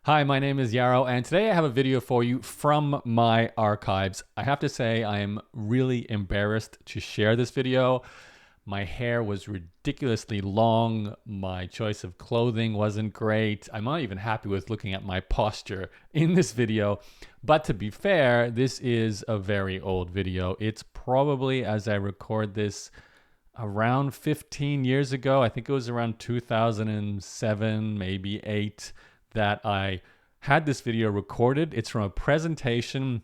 Hi, my name is Yaro, and today I have a video for you from my archives. I have to say, I am really embarrassed to share this video. My hair was ridiculously long. My choice of clothing wasn't great. I'm not even happy with looking at my posture in this video. But to be fair, this is a very old video. It's probably, as I record this, around 15 years ago. I think it was around 2007, maybe 8, that I had this video recorded. It's from a presentation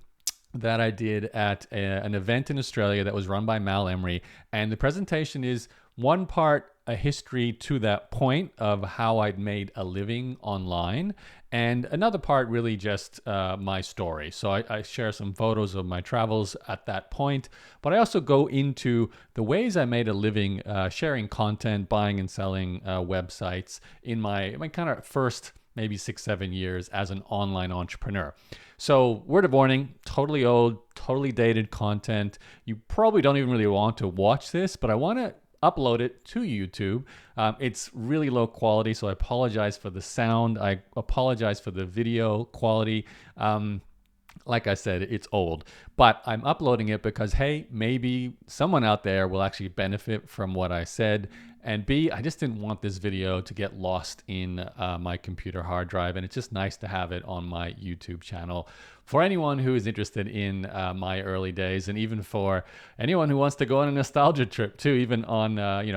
that I did at an event in Australia that was run by Mal Emery. And the presentation is one part a history to that point of how I'd made a living online, and another part really just my story. So I share some photos of my travels at that point, but I also go into the ways I made a living sharing content, buying and selling websites in my kind of first maybe 6-7 years as an online entrepreneur. So word of warning, totally old, totally dated content. You probably don't even really want to watch this, but I want to upload it to YouTube. It's really low quality, so I apologize for the sound. I apologize for the video quality. Like I said, it's old, but I'm uploading it because, hey, maybe someone out there will actually benefit from what I said. And B, I just didn't want this video to get lost in my computer hard drive. And it's just nice to have it on my YouTube channel for anyone who is interested in my early days, and even for anyone who wants to go on a nostalgia trip too, even on,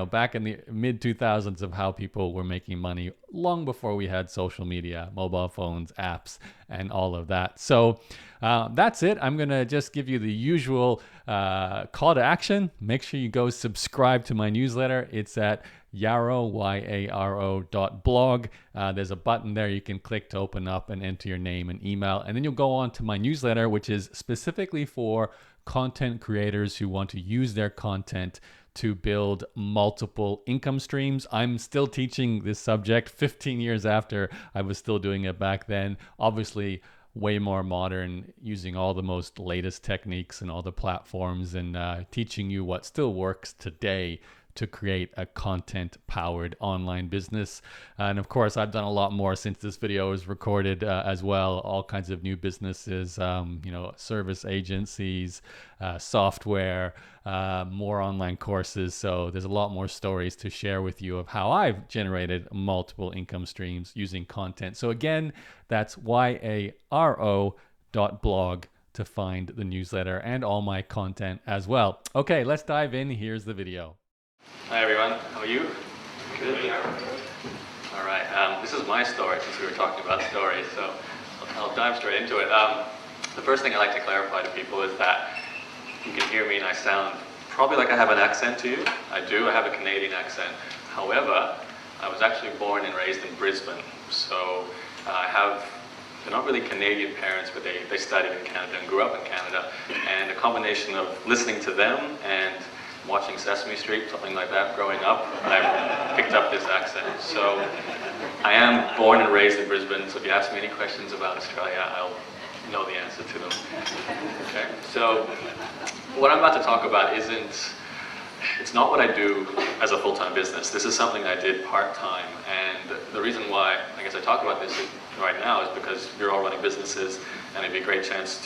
back in the mid 2000s of how people were making money long before we had social media, mobile phones, apps, and all of that. So that's it. I'm going to just give you the usual call to action. Make sure you go subscribe to my newsletter. It's at Yaro, YARO.blog. There's a button there you can click to open up and enter your name and email. And then you'll go on to my newsletter, which is specifically for content creators who want to use their content to build multiple income streams. I'm still teaching this subject 15 years after I was still doing it back then. Obviously, way more modern, using all the most latest techniques and all the platforms, and teaching you what still works today to create a content-powered online business. And of course, I've done a lot more since this video was recorded as well. All kinds of new businesses, service agencies, software, more online courses. So there's a lot more stories to share with you of how I've generated multiple income streams using content. So again, that's YARO.blog to find the newsletter and all my content as well. Okay, let's dive in. Here's the video. Hi everyone, how are you? Good? All right, this is my story since we were talking about stories, so I'll dive straight into it. The first thing I like to clarify to people is that you can hear me and I sound probably like I have an accent to you. I do, I have a Canadian accent. However, I was actually born and raised in Brisbane, so they're not really Canadian parents, but they studied in Canada and grew up in Canada, and a combination of listening to them and watching Sesame Street, something like that, growing up, I picked up this accent. So I am born and raised in Brisbane, so if you ask me any questions about Australia, I'll know the answer to them. Okay, so what I'm about to talk about it's not what I do as a full-time business. This is something I did part-time, and the reason why I guess I talk about this right now is because you're all running businesses, and it'd be a great chance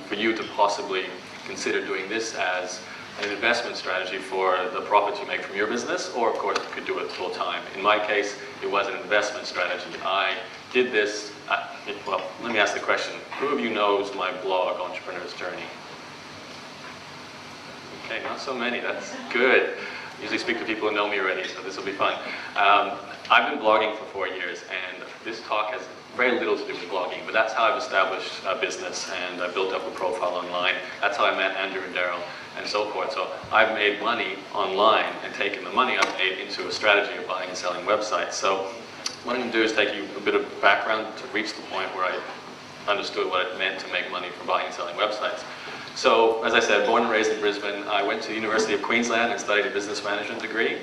for you to possibly consider doing this as an investment strategy for the profits you make from your business, or of course you could do it full time. In my case, it was an investment strategy. I did this, well, let me ask the question. Who of you knows my blog, Entrepreneur's Journey? Okay, not so many, that's good. I usually speak to people who know me already, so this will be fun. I've been blogging for 4 years, and this talk has very little to do with blogging, but that's how I've established a business, and I built up a profile online. That's how I met Andrew and Daryl, and so forth. So I've made money online and taken the money I've made into a strategy of buying and selling websites. So what I'm going to do is take you a bit of background to reach the point where I understood what it meant to make money from buying and selling websites. So, as I said, born and raised in Brisbane, I went to the University of Queensland and studied a business management degree.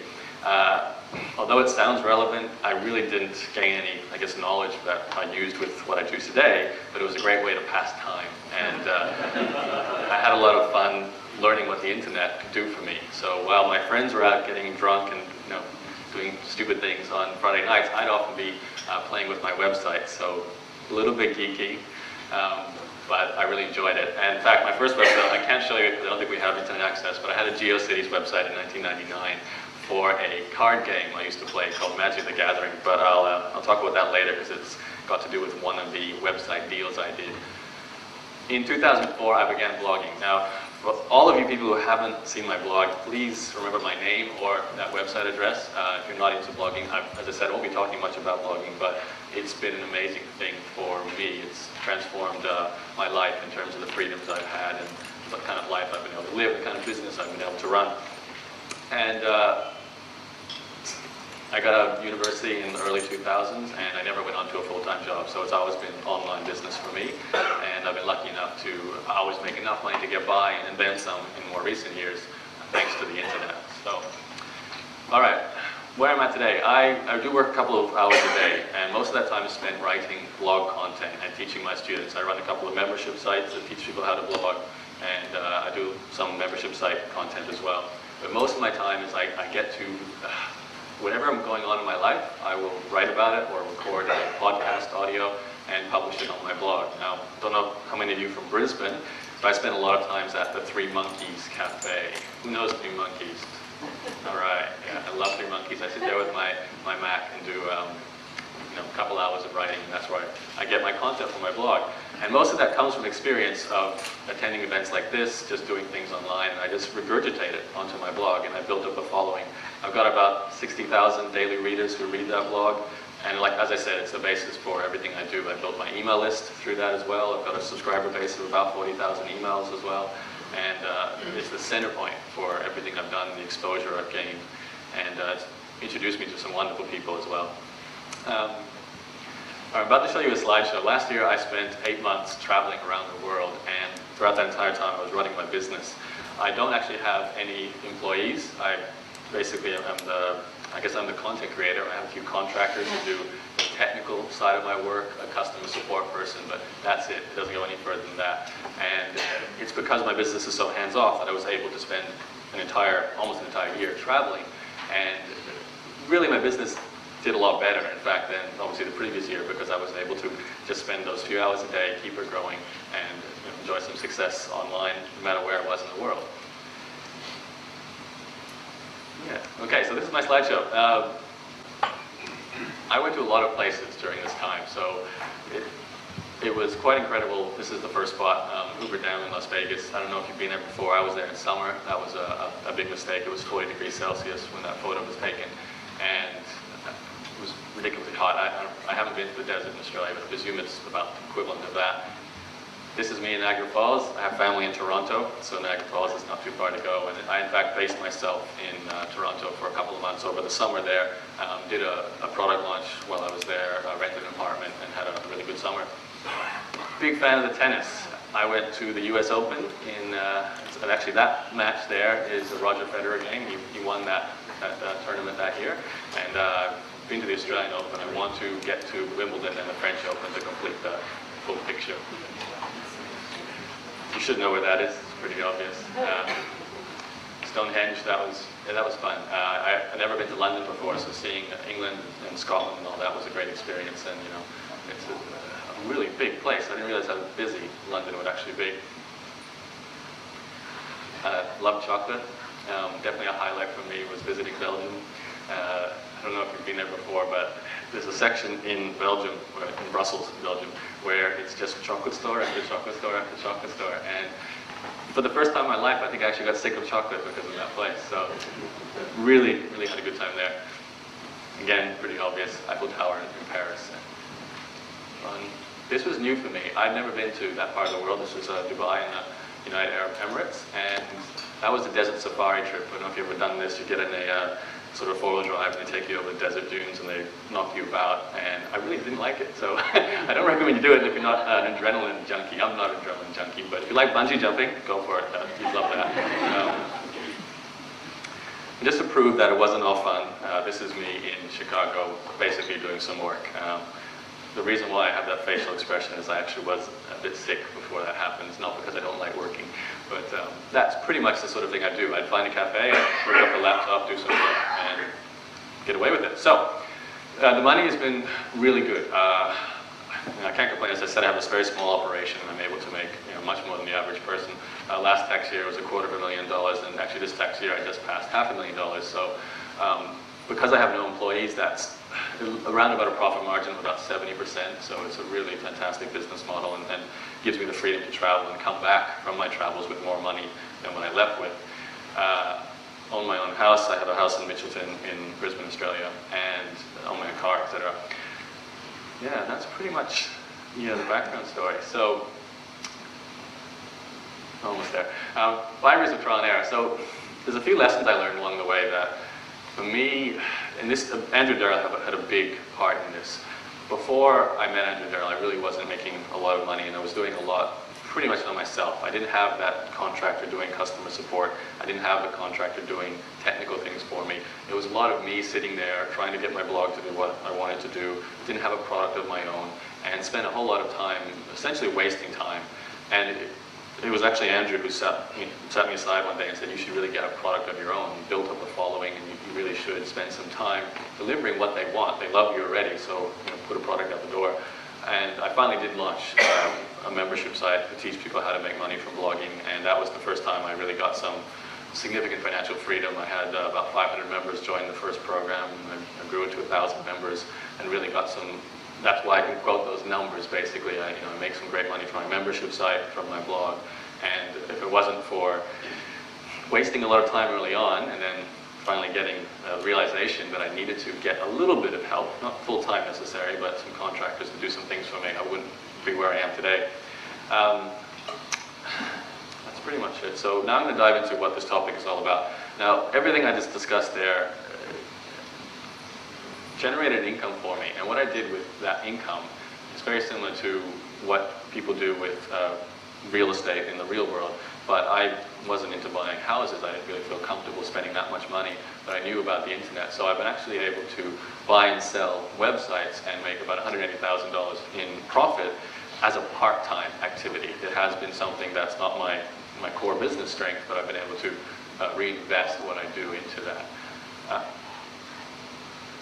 Although it sounds relevant, I really didn't gain any, knowledge that I used with what I do today, but it was a great way to pass time. And I had a lot of fun learning what the internet could do for me. So while my friends were out getting drunk and doing stupid things on Friday nights, I'd often be playing with my website. So a little bit geeky, but I really enjoyed it. And in fact, my first website, I can't show you because I don't think we have internet access, but I had a GeoCities website in 1999 for a card game I used to play called Magic the Gathering, but I'll talk about that later because it's got to do with one of the website deals I did. In 2004, I began blogging. Now, for all of you people who haven't seen my blog, please remember my name or that website address. If you're not into blogging, as I said, I won't be talking much about blogging, but it's been an amazing thing for me. It's transformed my life in terms of the freedoms I've had and the kind of life I've been able to live, the kind of business I've been able to run. And I got out of university in the early 2000s, and I never went on to a full-time job, so it's always been online business for me. And I've been lucky enough to always make enough money to get by, and then some in more recent years, thanks to the internet. So, all right, where I'm at today. I do work a couple of hours a day, and most of that time is spent writing blog content and teaching my students. I run a couple of membership sites that teach people how to blog, and I do some membership site content as well. But most of my time is I get to whatever I'm going on in my life, I will write about it or record a podcast audio and publish it on my blog. Now, don't know how many of you from Brisbane, but I spend a lot of times at the Three Monkeys Cafe. Who knows Three Monkeys? All right, yeah, I love Three Monkeys. I sit there with my Mac and do a couple hours of writing, and that's where I get my content from my blog. And most of that comes from experience of attending events like this, just doing things online, and I just regurgitate it onto my blog, and I built up a following. I've got about 60,000 daily readers who read that blog, and as I said, it's the basis for everything I do. I built my email list through that as well. I've got a subscriber base of about 40,000 emails as well, and it's the center point for everything I've done, the exposure I've gained, and it's introduced me to some wonderful people as well. I'm about to show you a slideshow. Last year I spent 8 months traveling around the world, and throughout that entire time I was running my business. I don't actually have any employees. Basically, I'm the content creator. I have a few contractors who do the technical side of my work, a customer support person, but that's it. It doesn't go any further than that. And it's because my business is so hands-off that I was able to spend almost an entire year traveling. And really my business did a lot better, in fact, than obviously the previous year, because I was able to just spend those few hours a day, keep it growing, and enjoy some success online, no matter where I was in the world. Yeah. Okay, so this is my slideshow. I went to a lot of places during this time, so it was quite incredible. This is the first spot, Hoover Dam in Las Vegas. I don't know if you've been there before. I was there in summer. That was a big mistake. It was 40 degrees Celsius when that photo was taken, and it was ridiculously hot. I haven't been to the desert in Australia, but I presume it's about the equivalent of that. This is me in Niagara Falls. I have family in Toronto, so Niagara Falls is not too far to go. And I, in fact, based myself in Toronto for a couple of months over the summer there. Did a product launch while I was there, rented an apartment, and had a really good summer. Big fan of the tennis. I went to the US Open and actually that match there is a Roger Federer game. He won that tournament that year. And been to the Australian Open. I want to get to Wimbledon and the French Open to complete the full picture. You should know where that is. It's pretty obvious. Stonehenge. That was fun. I'd never been to London before, so seeing England and Scotland and all that was a great experience. And it's a really big place. I didn't realize how busy London would actually be. Love chocolate. Definitely a highlight for me was visiting Belgium. I don't know if you've been there before, but there's a section in Belgium, in Brussels, Belgium, where it's just chocolate store after chocolate store after chocolate store. And for the first time in my life, I think I actually got sick of chocolate because of that place. So really, really had a good time there. Again, pretty obvious, Eiffel Tower in Paris. This was new for me. I'd never been to that part of the world. This was Dubai and the United Arab Emirates. And that was a desert safari trip. I don't know if you've ever done this. You get in a sort of four-wheel drive and they take you over the desert dunes and they knock you about, and I really didn't like it, so I don't recommend you do it if you're not an adrenaline junkie. I'm not an adrenaline junkie, but if you like bungee jumping, go for it. You'd love that. And just to prove that it wasn't all fun, this is me in Chicago basically doing some work. The reason why I have that facial expression is I actually was a bit sick before that happened. It's not because I don't like working, but that's pretty much the sort of thing I do. I'd find a cafe, I'd work up a laptop, do some work, and get away with it. So the money has been really good. I can't as I said, I have this very small operation, and I'm able to make much more than the average person. Last tax year was $250,000, and actually this tax year I just passed $500,000. So because I have no employees, that's around about a profit margin of about 70%. So it's a really fantastic business model, and gives me the freedom to travel and come back from my travels with more money than when I left with. Own my own house. I have a house in Mitchelton in Brisbane, Australia, and own my own car, etc. Yeah, that's pretty much the background story. So, almost there. 5 years of trial and error. So, there's a few lessons I learned along the way that, for me, and this, Andrew Darrell had a big part in this. Before I met Andrew Darrell, I really wasn't making a lot of money, and I was doing a lot pretty much on myself. I didn't have that contractor doing customer support. I didn't have the contractor doing technical things for me. It was a lot of me sitting there trying to get my blog to do what I wanted to do. Didn't have a product of my own, and spent a whole lot of time essentially wasting time. And it was actually Andrew who sat me aside one day and said, you should really get a product of your own. You built up a following, and you really should spend some time delivering what they want. They love you already, so put a product out the door. And I finally did launch a membership site to teach people how to make money from blogging, and that was the first time I really got some significant financial freedom. I had about 500 members join the first program, and I grew it to 1,000 members, and really got some. That's why I can quote those numbers. Basically, I make some great money from my membership site, from my blog, and if it wasn't for wasting a lot of time early on, and then finally getting a realization that I needed to get a little bit of help, not full-time necessary, but some contractors to do some things for me, I wouldn't be where I am today. That's pretty much it. So now I'm going to dive into what this topic is all about. Now, everything I just discussed there generated income for me, and what I did with that income is very similar to what people do with real estate in the real world. But I wasn't into buying houses. I didn't really feel comfortable spending that much money, but I knew about the internet. So I've been actually able to buy and sell websites and make about $180,000 in profit as a part-time activity. It has been something that's not my core business strength, but I've been able to reinvest what I do into that.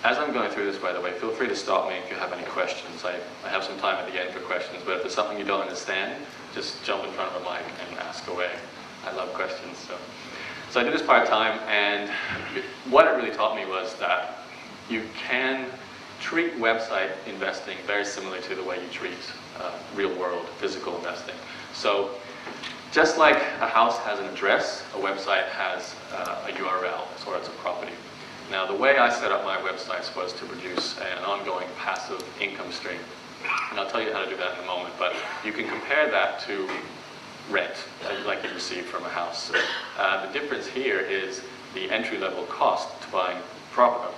As I'm going through this, by the way, feel free to stop me if you have any questions. I have some time at the end for questions, but if there's something you don't understand, just jump in front of a mic and ask away. I love questions. So I did this part-time, and what it really taught me was that you can treat website investing very similarly to the way you treat real-world physical investing. So just like a house has an address, a website has a URL, so it's a property. Now, the way I set up my websites was to produce an ongoing passive income stream. And I'll tell you how to do that in a moment, but you can compare that to rent, like you receive from a house. The difference here is the entry-level cost to buying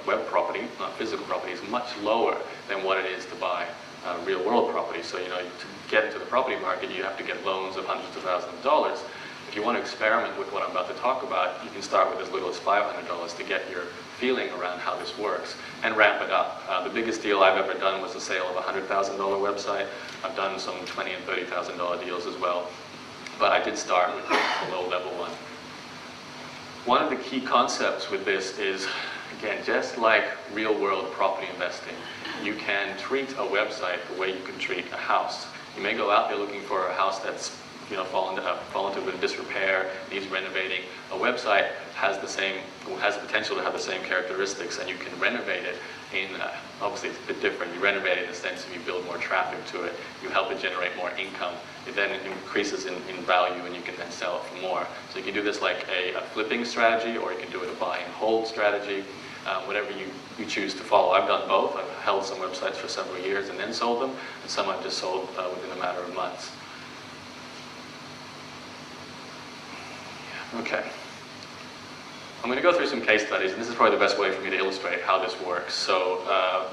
web property, not physical property, is much lower than what it is to buy real-world property. So, to get into the property market, you have to get loans of hundreds of thousands of dollars. If you want to experiment with what I'm about to talk about, you can start with as little as $500 to get your feeling around how this works and ramp it up. The biggest deal I've ever done was the sale of a $100,000 website. I've done some $20,000 and $30,000 deals as well, but I did start with a low-level one. One of the key concepts with this is, again, just like real-world property investing, you can treat a website the way you can treat a house. You may go out there looking for a house that's fallen into a bit of disrepair, needs renovating. A website has the potential to have the same characteristics, and you can renovate it in, obviously it's a bit different. You renovate it in the sense that you build more traffic to it, you help it generate more income. It then increases in value, and you can then sell it for more. So you can do this like a flipping strategy, or you can do it a buy and hold strategy, whatever you choose to follow. I've done both. I've held some websites for several years and then sold them, and some I've just sold within a matter of months. Okay. I'm going to go through some case studies, and this is probably the best way for me to illustrate how this works. So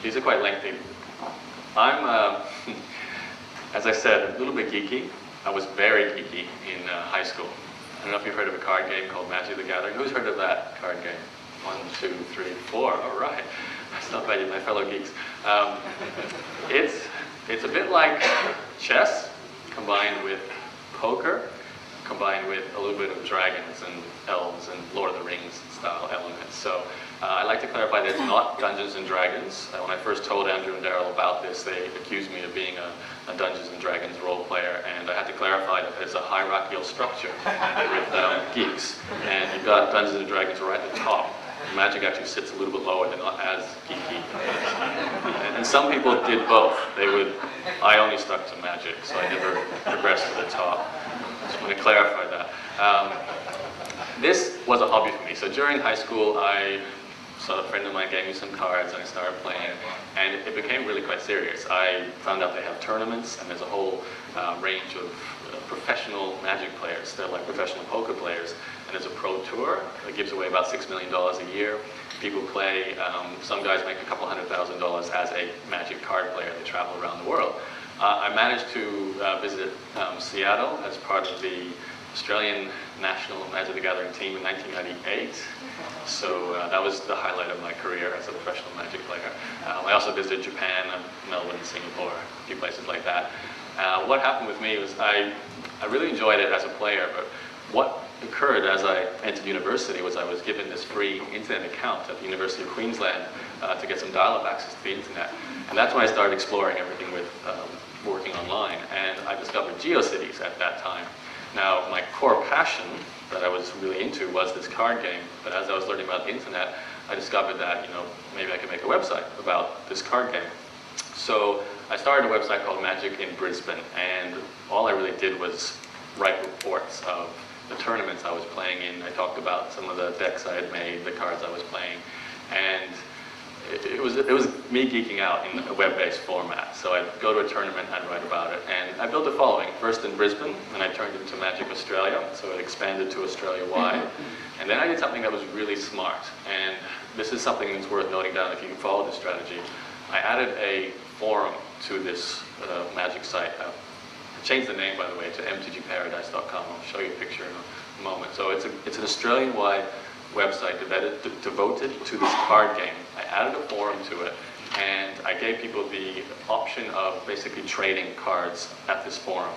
these are quite lengthy. I'm, as I said, a little bit geeky. I was very geeky in high school. I don't know if you've heard of a card game called Magic the Gathering. Who's heard of that card game? 1, 2, 3, 4. All right. That's not bad, my fellow geeks. It's a bit like chess combined with poker, combined with a little bit of dragons and elves and Lord of the Rings style elements. So I'd like to clarify that it's not Dungeons and Dragons. When I first told Andrew and Daryl about this, they accused me of being a to clarify that there's a hierarchical structure with geeks, and you've got Dungeons and Dragons right at the top. Magic actually sits a little bit lower, they're not as geeky. And some people did both. I only stuck to Magic, so I never progressed to the top. Just want to clarify that. This was a hobby for me. So during high school, a friend of mine gave me some cards and I started playing, and it became really quite serious. I found out they have tournaments, and there's a whole range of professional Magic players. They're like professional poker players, and there's a pro tour that gives away about $6 million a year. People play, some guys make a couple $100,000 as a Magic card player. They travel around the world. I managed to visit Seattle as part of the Australian National Magic the Gathering team in 1998. So that was the highlight of my career as a professional Magic player. I also visited Japan, Melbourne, Singapore, a few places like that. What happened with me was I really enjoyed it as a player, but what occurred as I entered university was I was given this free internet account at the University of Queensland to get some dial-up access to the internet. And that's when I started exploring everything with working online. And I discovered GeoCities at that time. Now, my core passion that I was really into was this card game, but as I was learning about the internet, I discovered that, maybe I could make a website about this card game. So I started a website called Magic in Brisbane, and all I really did was write reports of the tournaments I was playing in. I talked about some of the decks I had made, the cards I was playing, and it was me geeking out in a web-based format. So I'd go to a tournament, I'd write about it, and I built a following, first in Brisbane, and I turned it to Magic Australia, so it expanded to Australia-wide. And then I did something that was really smart, and this is something that's worth noting down if you can follow this strategy. I added a forum to this Magic site. I changed the name, by the way, to mtgparadise.com. I'll show you a picture in a moment. So it's an Australian-wide website devoted to this card game. I added a forum to it, and I gave people the option of basically trading cards at this forum.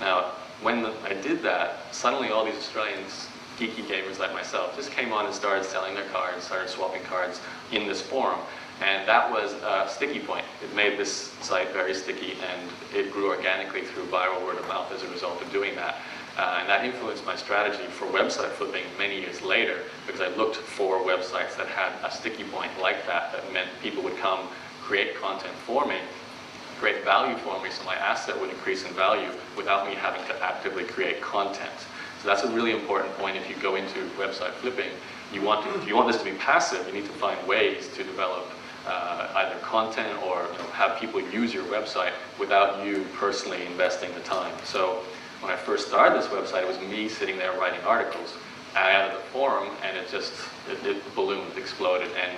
Now, when I did that, suddenly all these Australians, geeky gamers like myself, just came on and started selling their cards, started swapping cards in this forum. And that was a sticky point. It made this site very sticky, and it grew organically through viral word of mouth as a result of doing that. And that influenced my strategy for website flipping many years later, because I looked for websites that had a sticky point like that, that meant people would come create content for me, create value for me, so my asset would increase in value without me having to actively create content. So that's a really important point if you go into website flipping. If you want this to be passive, you need to find ways to develop either content or have people use your website without you personally investing the time. So when I first started this website, it was me sitting there writing articles. I added the forum, and it ballooned, exploded. And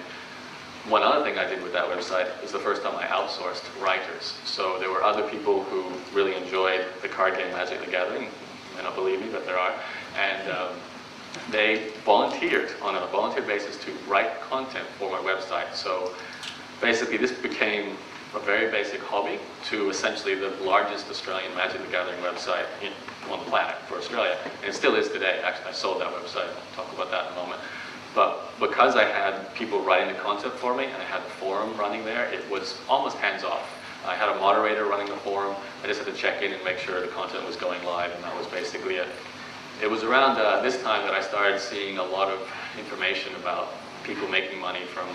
one other thing I did with that website is the first time I outsourced writers. So there were other people who really enjoyed the card game Magic the Gathering. You may not believe me, but there are. And they volunteered on a volunteer basis to write content for my website. So basically this became a very basic hobby to essentially the largest Australian Magic the Gathering website on the planet for Australia. And it still is today. Actually, I sold that website. I'll talk about that in a moment. But because I had people writing the content for me and I had the forum running there, it was almost hands-off. I had a moderator running the forum. I just had to check in and make sure the content was going live, and that was basically it. It was around this time that I started seeing a lot of information about people making money from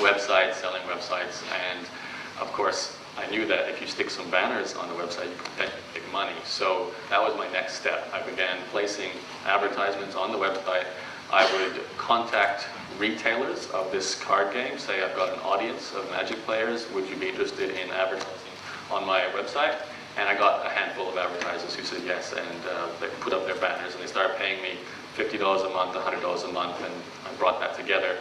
websites, selling websites, and of course, I knew that if you stick some banners on the website, you could make big money. So that was my next step. I began placing advertisements on the website. I would contact retailers of this card game, say I've got an audience of Magic players, would you be interested in advertising on my website? And I got a handful of advertisers who said yes, and they put up their banners and they started paying me $50 a month, $100 a month, and I brought that together.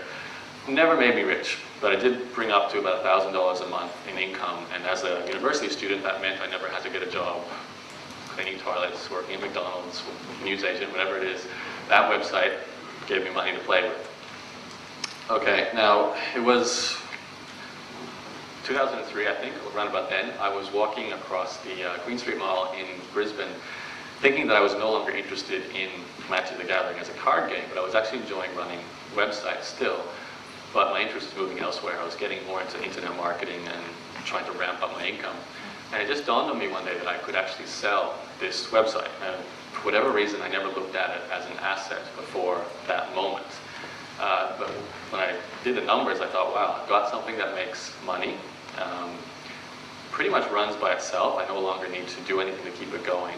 Never made me rich, but I did bring up to about $1,000 a month in income, and as a university student, that meant I never had to get a job cleaning toilets, working at McDonald's, newsagent, whatever it is. That website gave me money to play with. Okay, now it was 2003, I think, around about then. I was walking across the Queen Street Mall in Brisbane, thinking that I was no longer interested in Magic the Gathering as a card game, but I was actually enjoying running websites still. But my interest was moving elsewhere. I was getting more into internet marketing and trying to ramp up my income. And it just dawned on me one day that I could actually sell this website. And for whatever reason, I never looked at it as an asset before that moment. But when I did the numbers, I thought, wow, I've got something that makes money, pretty much runs by itself. I no longer need to do anything to keep it going.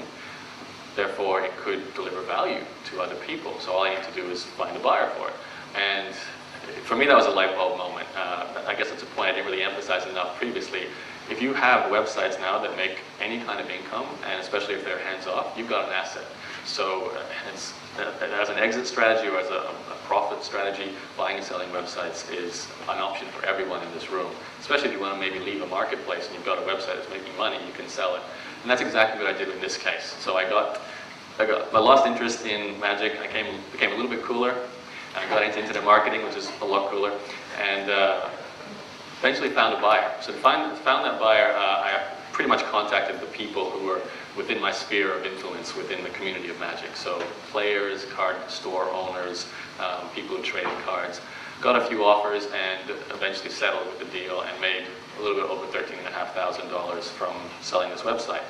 Therefore, it could deliver value to other people. So all I need to do is find a buyer for it. And for me, that was a light bulb moment. I guess it's a point I didn't really emphasize enough previously. If you have websites now that make any kind of income, and especially if they're hands-off, you've got an asset. So as an exit strategy or as a profit strategy, buying and selling websites is an option for everyone in this room. Especially if you want to maybe leave a marketplace and you've got a website that's making money, you can sell it. And that's exactly what I did in this case. So I lost interest in Magic. I became a little bit cooler. I got into internet marketing, which is a lot cooler, and eventually found a buyer. So to found that buyer, I pretty much contacted the people who were within my sphere of influence within the community of Magic. So players, card store owners, people who traded cards. Got a few offers and eventually settled with the deal and made a little bit over $13,500 from selling this website.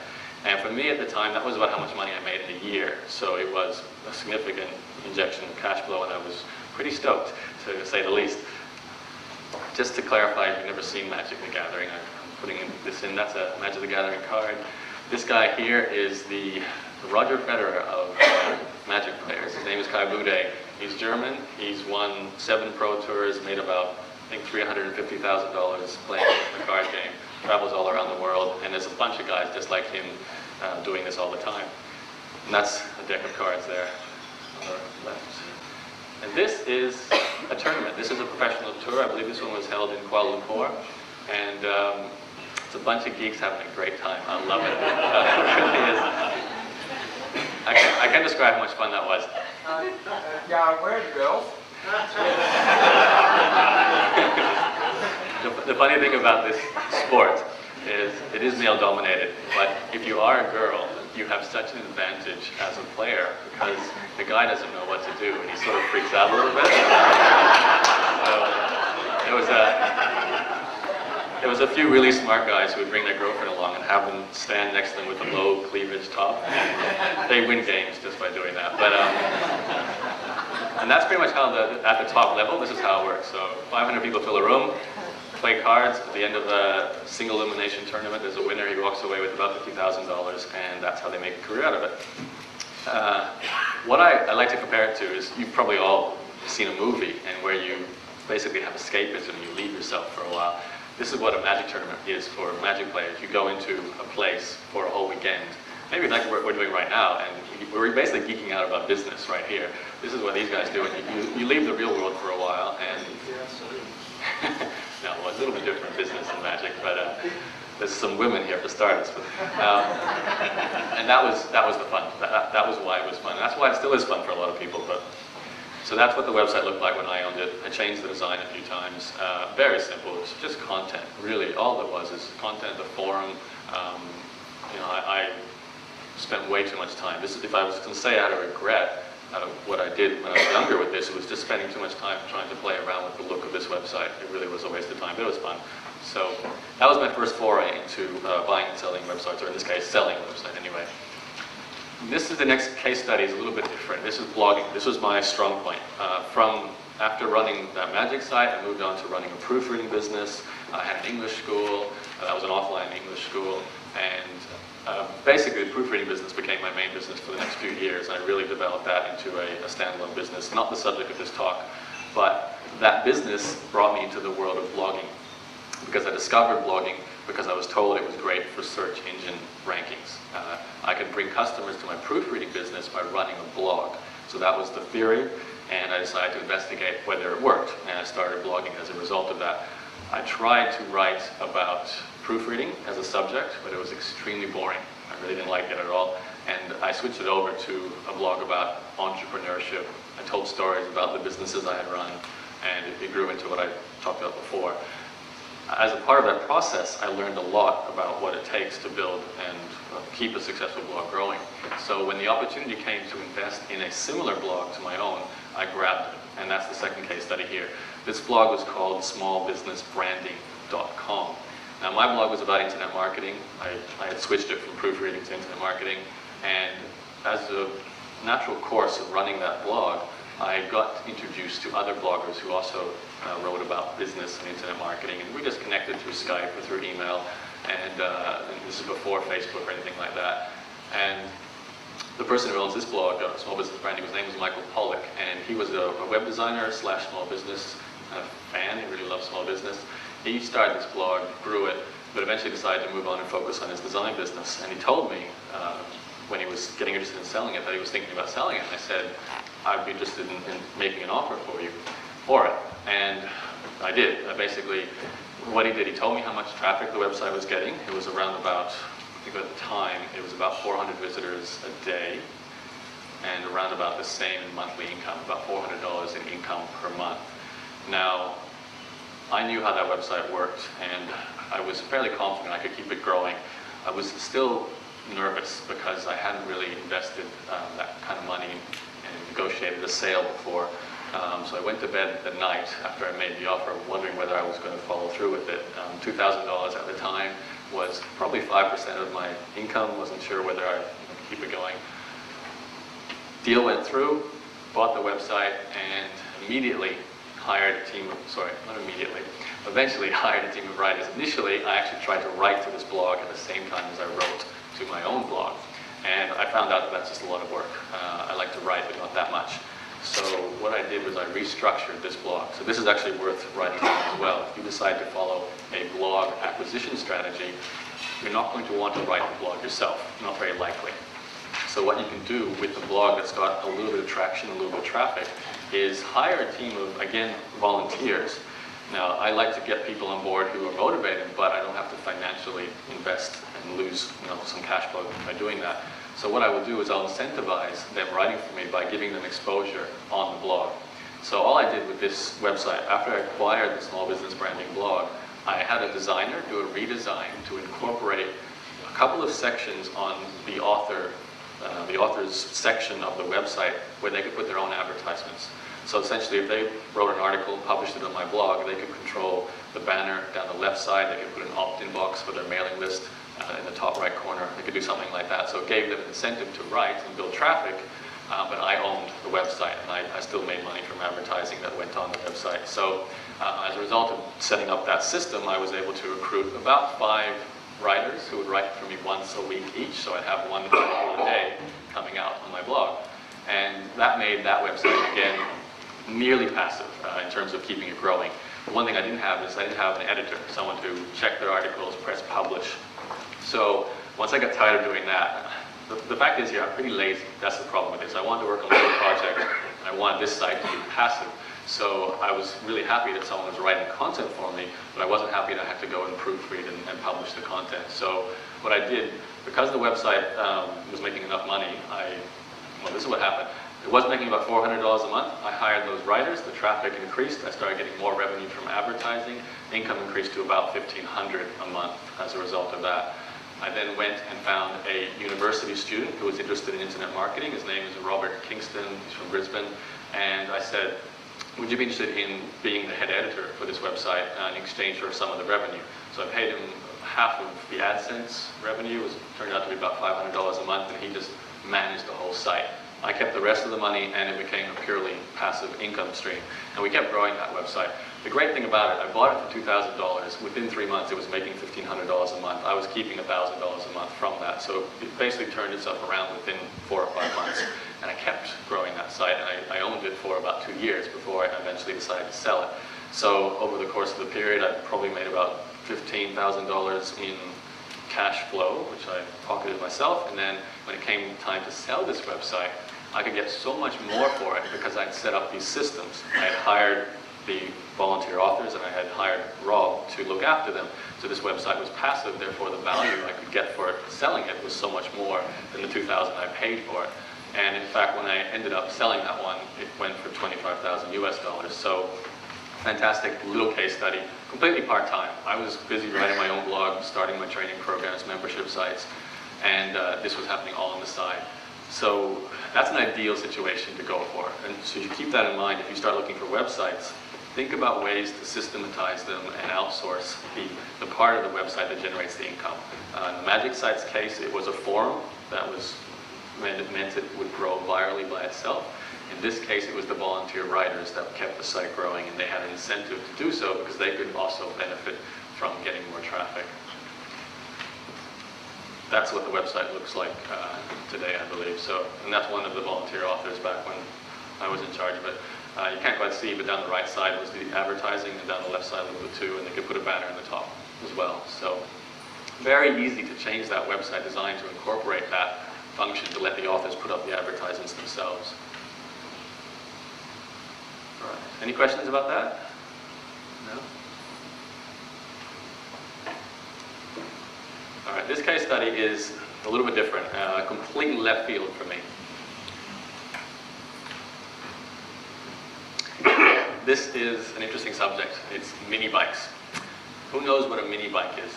And for me at the time, that was about how much money I made in a year. So it was a significant injection of cash flow, and I was pretty stoked, to say the least. Just to clarify, if you've never seen Magic the Gathering, I'm putting this in, that's a Magic the Gathering card. This guy here is the Roger Federer of Magic players. His name is Kai Bude. He's German. He's won 7 pro tours, made about, I think, $350,000 playing the card game. Travels all around the world, and there's a bunch of guys just like him doing this all the time. And that's a deck of cards there on the left. And this is a tournament. This is a professional tour. I believe this one was held in Kuala Lumpur. And it's a bunch of geeks having a great time. I love it. It really is. I can't describe how much fun that was. Yeah, where's Bill? The funny thing about this sport is it is male dominated, but if you are a girl, you have such an advantage as a player because the guy doesn't know what to do and he sort of freaks out a little bit. So there was a few really smart guys who would bring their girlfriend along and have them stand next to them with a low cleavage top. And they win games just by doing that. But and that's pretty much how at the top level, this is how it works. So 500 people fill a room, play cards. At the end of a single elimination tournament, there's a winner. He walks away with about $50,000, and that's how they make a career out of it. What I like to compare it to is you've probably all seen a movie and where you basically have escapism and you leave yourself for a while. This is what a Magic tournament is for Magic players. You go into a place for a whole weekend, maybe like what we're doing right now, and we're basically geeking out about business right here. This is what these guys do, and you leave the real world for a while, and no, well, it's a little bit different business and Magic, but there's some women here for starters. But, and that was the fun. That was why it was fun. And that's why it still is fun for a lot of people. But so that's what the website looked like when I owned it. I changed the design a few times. Very simple. It's just content. Really, all it was is content. The forum. I spent way too much time. If I was going to say I had a regret what I did when I was younger with this, it was just spending too much time trying to play around with the look of this website. It really was a waste of time, but it was fun. So that was my first foray into buying and selling websites, or in this case, selling a website anyway. This is the next case study. Is a little bit different. This is blogging. This was my strong point. After running that Magic site, I moved on to running a proofreading business. I had an English school. That was an offline English school. And basically, the proofreading business became my main business for the next few years. I really developed that into a standalone business, not the subject of this talk, but that business brought me into the world of blogging because I discovered blogging because I was told it was great for search engine rankings. I could bring customers to my proofreading business by running a blog. So that was the theory, and I decided to investigate whether it worked, and I started blogging as a result of that. I tried to write about proofreading as a subject, but it was extremely boring. I really didn't like it at all. And I switched it over to a blog about entrepreneurship. I told stories about the businesses I had run, and it grew into what I talked about before. As a part of that process, I learned a lot about what it takes to build and keep a successful blog growing. So when the opportunity came to invest in a similar blog to my own, I grabbed it. And that's the second case study here. This blog was called smallbusinessbranding.com. Now my blog was about internet marketing. I had switched it from proofreading to internet marketing, and as a natural course of running that blog, I got introduced to other bloggers who also wrote about business and internet marketing, and we just connected through Skype or through email, and this is before Facebook or anything like that. And the person who owns this blog, Small Business Branding, his name was Michael Pollock, and he was a web designer slash small business fan. He really loved small business. He started this blog, grew it, but eventually decided to move on and focus on his design business. And he told me when he was getting interested in selling it that he was thinking about selling it. And I said, I'd be interested in making an offer for it. And I did. Basically, what he did, he told me how much traffic the website was getting. It was around about, I think at the time, it was about 400 visitors a day, and around about the same monthly income, about $400 in income per month. Now, I knew how that website worked, and I was fairly confident I could keep it growing. I was still nervous because I hadn't really invested that kind of money and negotiated a sale before. So I went to bed at night after I made the offer, wondering whether I was going to follow through with it. $2,000 at the time was probably 5% of my income. Wasn't sure whether I could keep it going. Deal went through, bought the website, and immediately hired a team of, eventually hired a team of writers. Initially, I actually tried to write to this blog at the same time as I wrote to my own blog. And I found out that that's just a lot of work. I like to write, but not that much. So what I did was I restructured this blog. So this is actually worth writing down as well. If you decide to follow a blog acquisition strategy, you're not going to want to write the blog yourself, not very likely. So what you can do with the blog that's got a little bit of traction, a little bit of traffic, is hire a team of, again, volunteers. Now, I like to get people on board who are motivated, but I don't have to financially invest and lose some cash flow by doing that. So what I will do is I'll incentivize them writing for me by giving them exposure on the blog. So all I did with this website, after I acquired the Small Business Branding blog, I had a designer do a redesign to incorporate a couple of sections on the author's section of the website where they could put their own advertisements. So essentially, if they wrote an article and published it on my blog, they could control the banner down the left side. They could put an opt-in box for their mailing list in the top right corner. They could do something like that. So it gave them an incentive to write and build traffic, but I owned the website, and I still made money from advertising that went on the website. So as a result of setting up that system, I was able to recruit about 5 writers who would write for me once a week each. So I'd have one article a day coming out on my blog. And that made that website, again, nearly passive in terms of keeping it growing. The one thing I didn't have is I didn't have an editor, someone to check their articles, press publish. So once I got tired of doing that, the fact is here, I'm pretty lazy. That's the problem with this. I wanted to work on a little project, and I wanted this site to be passive. So I was really happy that someone was writing content for me, but I wasn't happy that I had to go and proofread and publish the content. So what I did, because the website was making enough money, this is what happened. It was making about $400 a month. I hired those writers. The traffic increased. I started getting more revenue from advertising. Income increased to about $1,500 a month as a result of that. I then went and found a university student who was interested in internet marketing. His name is Robert Kingston. He's from Brisbane. And I said, would you be interested in being the head editor for this website in exchange for some of the revenue? So I paid him half of the AdSense revenue. It turned out to be about $500 a month, and he just managed the whole site. I kept the rest of the money, and it became a purely passive income stream. And we kept growing that website. The great thing about it, I bought it for $2,000. Within 3 months, it was making $1,500 a month. I was keeping $1,000 a month from that. So it basically turned itself around within 4 or 5 months. And I kept growing that site. And I owned it for about 2 years before I eventually decided to sell it. So over the course of the period, I probably made about $15,000 in cash flow, which I pocketed myself. And then when it came time to sell this website, I could get so much more for it because I'd set up these systems. I had hired the volunteer authors, and I had hired Rob to look after them. So this website was passive, therefore the value I could get for it selling it was so much more than the $2,000 I paid for it. And in fact, when I ended up selling that one, it went for $25,000 US. So fantastic little case study, completely part-time. I was busy writing my own blog, starting my training programs, membership sites, and this was happening all on the side. So that's an ideal situation to go for. And so you keep that in mind if you start looking for websites. think about ways to systematize them and outsource the part of the website that generates the income. In the Magic Site's case, it was a forum that meant it would grow virally by itself. In this case, it was the volunteer writers that kept the site growing, and they had an incentive to do so because they could also benefit from getting more traffic. That's what the website looks like today, I believe. So, and that's one of the volunteer authors back when I was in charge of it. You can't quite see, but down the right side was the advertising, and down the left side was the two, and they could put a banner in the top as well. So, very easy to change that website design to incorporate that function to let the authors put up the advertisements themselves. All right. Any questions about that? No? All right, this case study is a little bit different, completely left field for me. This is an interesting subject. It's mini bikes. Who knows what a mini bike is?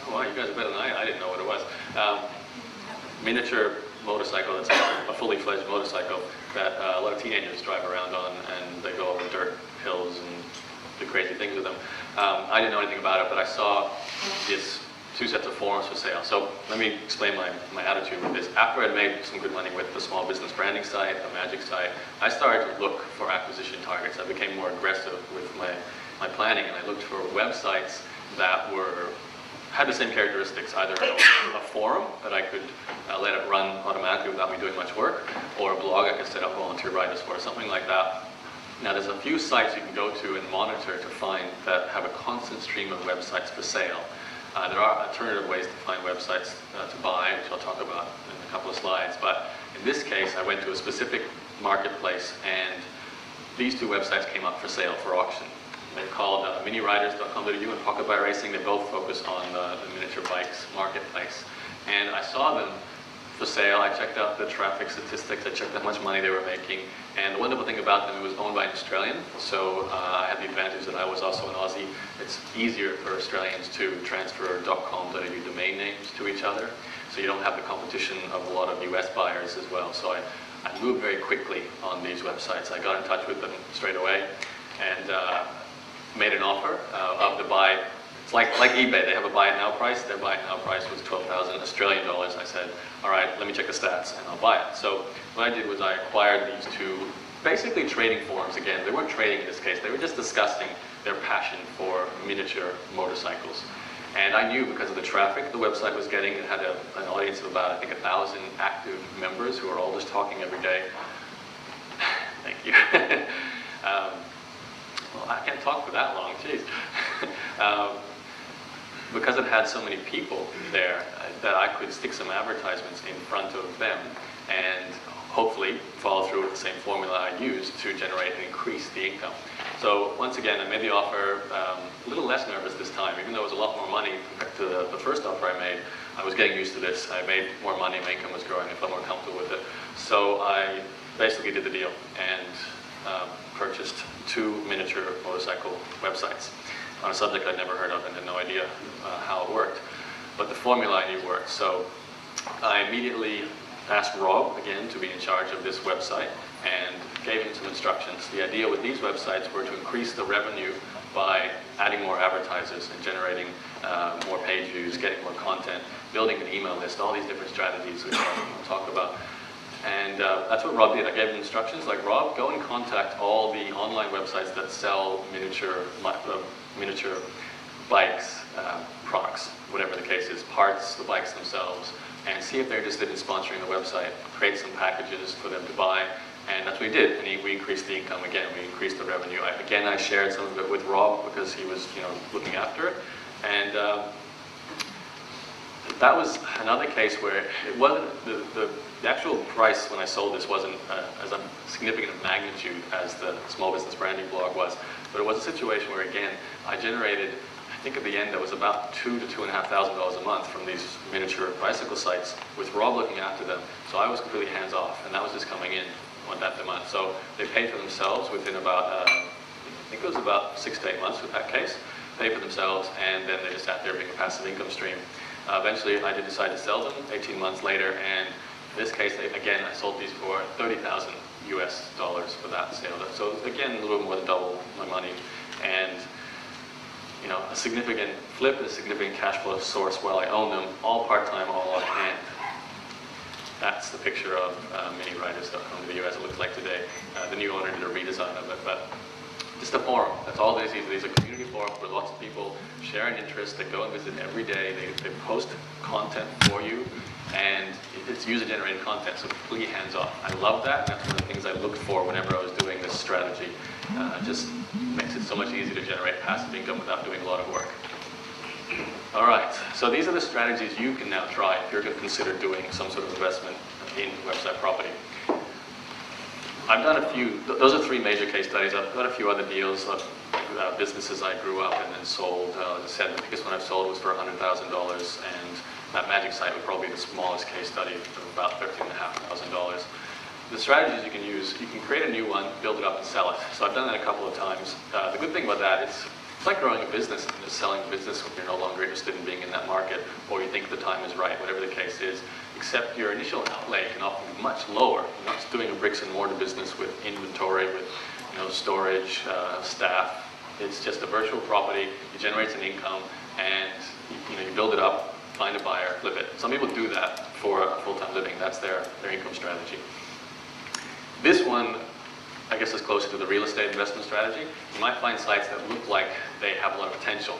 Oh, wow, you guys are better than I didn't know what it was. Miniature motorcycle, that's a fully fledged motorcycle that a lot of teenagers drive around on, and they go over dirt hills and do crazy things with them. I didn't know anything about it, but I saw this 2 sets of forms for sale. So let me explain my attitude with this. After I'd made some good money with the small business branding site, the Magic site, I started to look for acquisition targets. I became more aggressive with my planning, and I looked for websites that had the same characteristics, either a forum that I could let it run automatically without me doing much work, or a blog I could set up volunteer writers for, something like that. Now there's a few sites you can go to and monitor to find that have a constant stream of websites for sale. There are alternative ways to find websites to buy, which I'll talk about in a couple of slides, but in this case I went to a specific marketplace, and these two websites came up for sale, for auction. They're called miniriders.com.au and Pocket Bike Racing. They both focus on the miniature bikes marketplace. And I saw them for sale. I checked out the traffic statistics. I checked how much money they were making. And the wonderful thing about them, it was owned by an Australian. So I had the advantage that I was also an Aussie. It's easier for Australians to transfer .com.au domain names to each other. So you don't have the competition of a lot of US buyers as well. So I moved very quickly on these websites. I got in touch with them straight away and made an offer of the buy. It's like eBay, they have a buy it now price. Their buy it now price was 12,000 Australian dollars. I said, all right, let me check the stats and I'll buy it. So what I did was I acquired these two, basically trading forums again. They weren't trading in this case, they were just discussing their passion for miniature motorcycles. And I knew because of the traffic the website was getting, it had an audience of about, I think, 1,000 active members who are all just talking every day. Thank you. Well, I can't talk for that long, geez. Because it had so many people there, that I could stick some advertisements in front of them and hopefully follow through with the same formula I used to generate and increase the income. So once again, I made the offer a little less nervous this time, even though it was a lot more money compared to the first offer I made. I was getting used to this. I made more money, my income was growing, I felt more comfortable with it. So I basically did the deal and purchased 2 miniature motorcycle websites on a subject I'd never heard of and had no idea how it worked. But the formula I knew worked. So I immediately asked Rob again to be in charge of this website and gave him some instructions. The idea with these websites were to increase the revenue by adding more advertisers and generating more page views, getting more content, building an email list, all these different strategies which I'll talk about. And that's what Rob did. I gave him instructions like, Rob, go and contact all the online websites that sell miniature bikes, products, whatever the case is, parts, the bikes themselves, and see if they're interested in sponsoring the website, create some packages for them to buy, and that's what we did. And we increased the income again, we increased the revenue. I shared some of it with Rob because he was looking after it. And that was another case where it wasn't, the actual price when I sold this wasn't as a significant magnitude as the small business branding blog was, but it was a situation where, again, I generated, I think at the end, that was about $2,000 to $2,500 a month from these miniature bicycle sites with Rob looking after them. So I was completely hands-off, and that was just coming in on that month. So they paid for themselves within about, I think it was about 6 to 8 months with that case, paid for themselves, and then they just sat there being a passive income stream. Eventually, I did decide to sell them 18 months later, and in this case, again, I sold these for $30,000 US dollars for that sale. So again, a little more than double my money, and a significant flip, a significant cash flow source while I own them, all part-time, all on hand. That's the picture of minivriters.com in the US. It looks like today. The new owner did a redesign of it, but just a forum. That's all it is. These are community forums where lots of people share an interest. They go and visit every day. They post content for you, and it's user-generated content, so completely hands-off. I love that, and that's one of the things I looked for whenever I was doing this strategy. Just makes it so much easier to generate passive income without doing a lot of work. All right, so these are the strategies you can now try if you're going to consider doing some sort of investment in website property. I've done a few, those are 3 major case studies. I've got a few other deals of businesses I grew up and then sold. As I said, the biggest one I've sold was for $100,000, and that magic site was probably the smallest case study of about $13,500. The strategies you can use, you can create a new one, build it up and sell it. So I've done that a couple of times. The good thing about that, it's like growing a business and just selling a business when you're no longer interested in being in that market, or you think the time is right, whatever the case is, except your initial outlay can often be much lower. You're not doing a bricks and mortar business with inventory, with storage, staff. It's just a virtual property. It generates an income, and you build it up, find a buyer, flip it. Some people do that for a full-time living. That's their income strategy. This one, I guess, is closer to the real estate investment strategy. You might find sites that look like they have a lot of potential.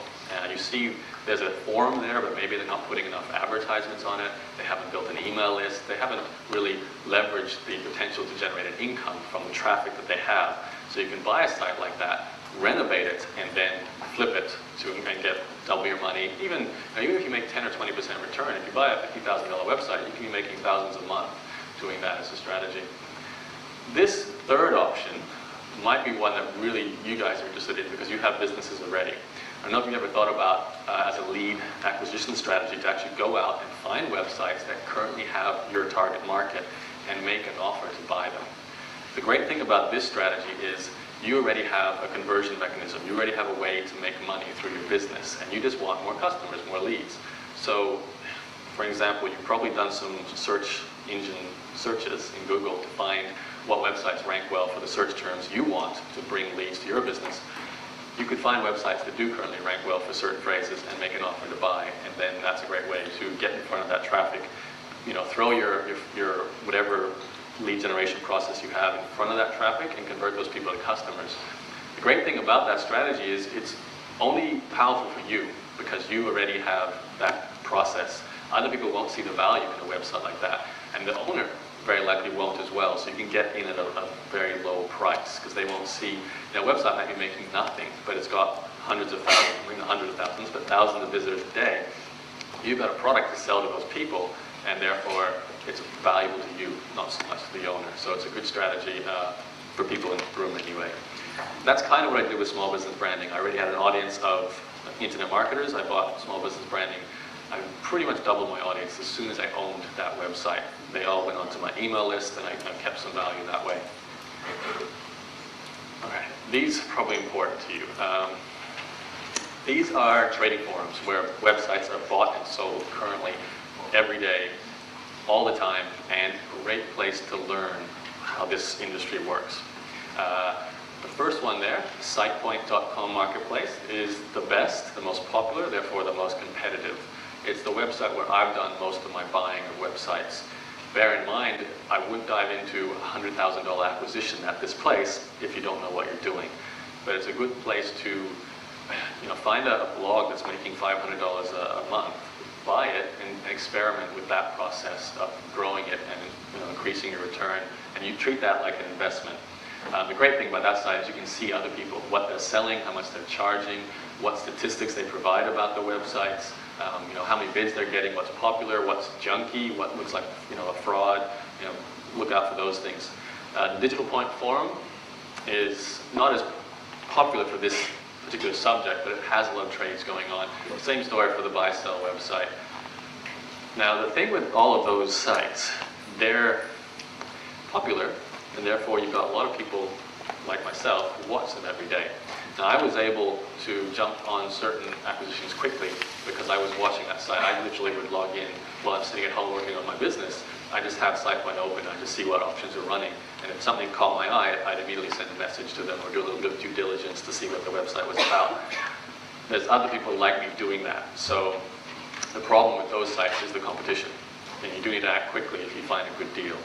You see there's a forum there, but maybe they're not putting enough advertisements on it. They haven't built an email list. They haven't really leveraged the potential to generate an income from the traffic that they have. So you can buy a site like that, renovate it, and then flip it and get double your money. Even if you make 10 or 20% return, if you buy a $50,000 website, you can be making thousands a month doing that as a strategy. This third option might be one that really you guys are interested in because you have businesses already. I don't know if you've ever thought about, as a lead acquisition strategy, to actually go out and find websites that currently have your target market and make an offer to buy them. The great thing about this strategy is you already have a conversion mechanism. You already have a way to make money through your business, and you just want more customers, more leads. So, for example, you've probably done some search engine searches in Google to find what websites rank well for the search terms you want to bring leads to your business. You could find websites that do currently rank well for certain phrases and make an offer to buy, and then that's a great way to get in front of that traffic. Throw your whatever lead generation process you have in front of that traffic and convert those people to customers. The great thing about that strategy is it's only powerful for you because you already have that process. Other people won't see the value in a website like that, and the owner very likely won't as well. So you can get in at a very low price because they won't see, a website might be making nothing, but it's got hundreds of thousands, but thousands of visitors a day. You've got a product to sell to those people, and therefore it's valuable to you, not so much to the owner. So it's a good strategy for people in the room anyway. That's kind of what I did with small business branding. I already had an audience of internet marketers. I bought small business branding. I pretty much doubled my audience as soon as I owned that website. They all went onto my email list, and I kept some value that way. All right, these are probably important to you. These are trading forums where websites are bought and sold currently every day, all the time, and a great place to learn how this industry works. The first one there, SitePoint.com Marketplace, is the best, the most popular, therefore the most competitive. It's the website where I've done most of my buying of websites. Bear in mind, I wouldn't dive into a $100,000 acquisition at this place if you don't know what you're doing. But it's a good place to find a blog that's making $500 a month, buy it, and experiment with that process of growing it and increasing your return. And you treat that like an investment. The great thing about that site is you can see other people, what they're selling, how much they're charging, what statistics they provide about the websites, how many bids they're getting, what's popular, what's junky, what looks like a fraud. Look out for those things. The Digital Point Forum is not as popular for this particular subject, but it has a lot of trades going on. Same story for the buy-sell website. Now, the thing with all of those sites, they're popular, and therefore you've got a lot of people like myself who watch them every day. Now, I was able to jump on certain acquisitions quickly because I was watching that site. I literally would log in while I'm sitting at home working on my business. I just have SitePoint open, I just see what options are running, and if something caught my eye, I'd immediately send a message to them or do a little bit of due diligence to see what the website was about. There's other people like me doing that, so the problem with those sites is the competition, and you do need to act quickly if you find a good deal.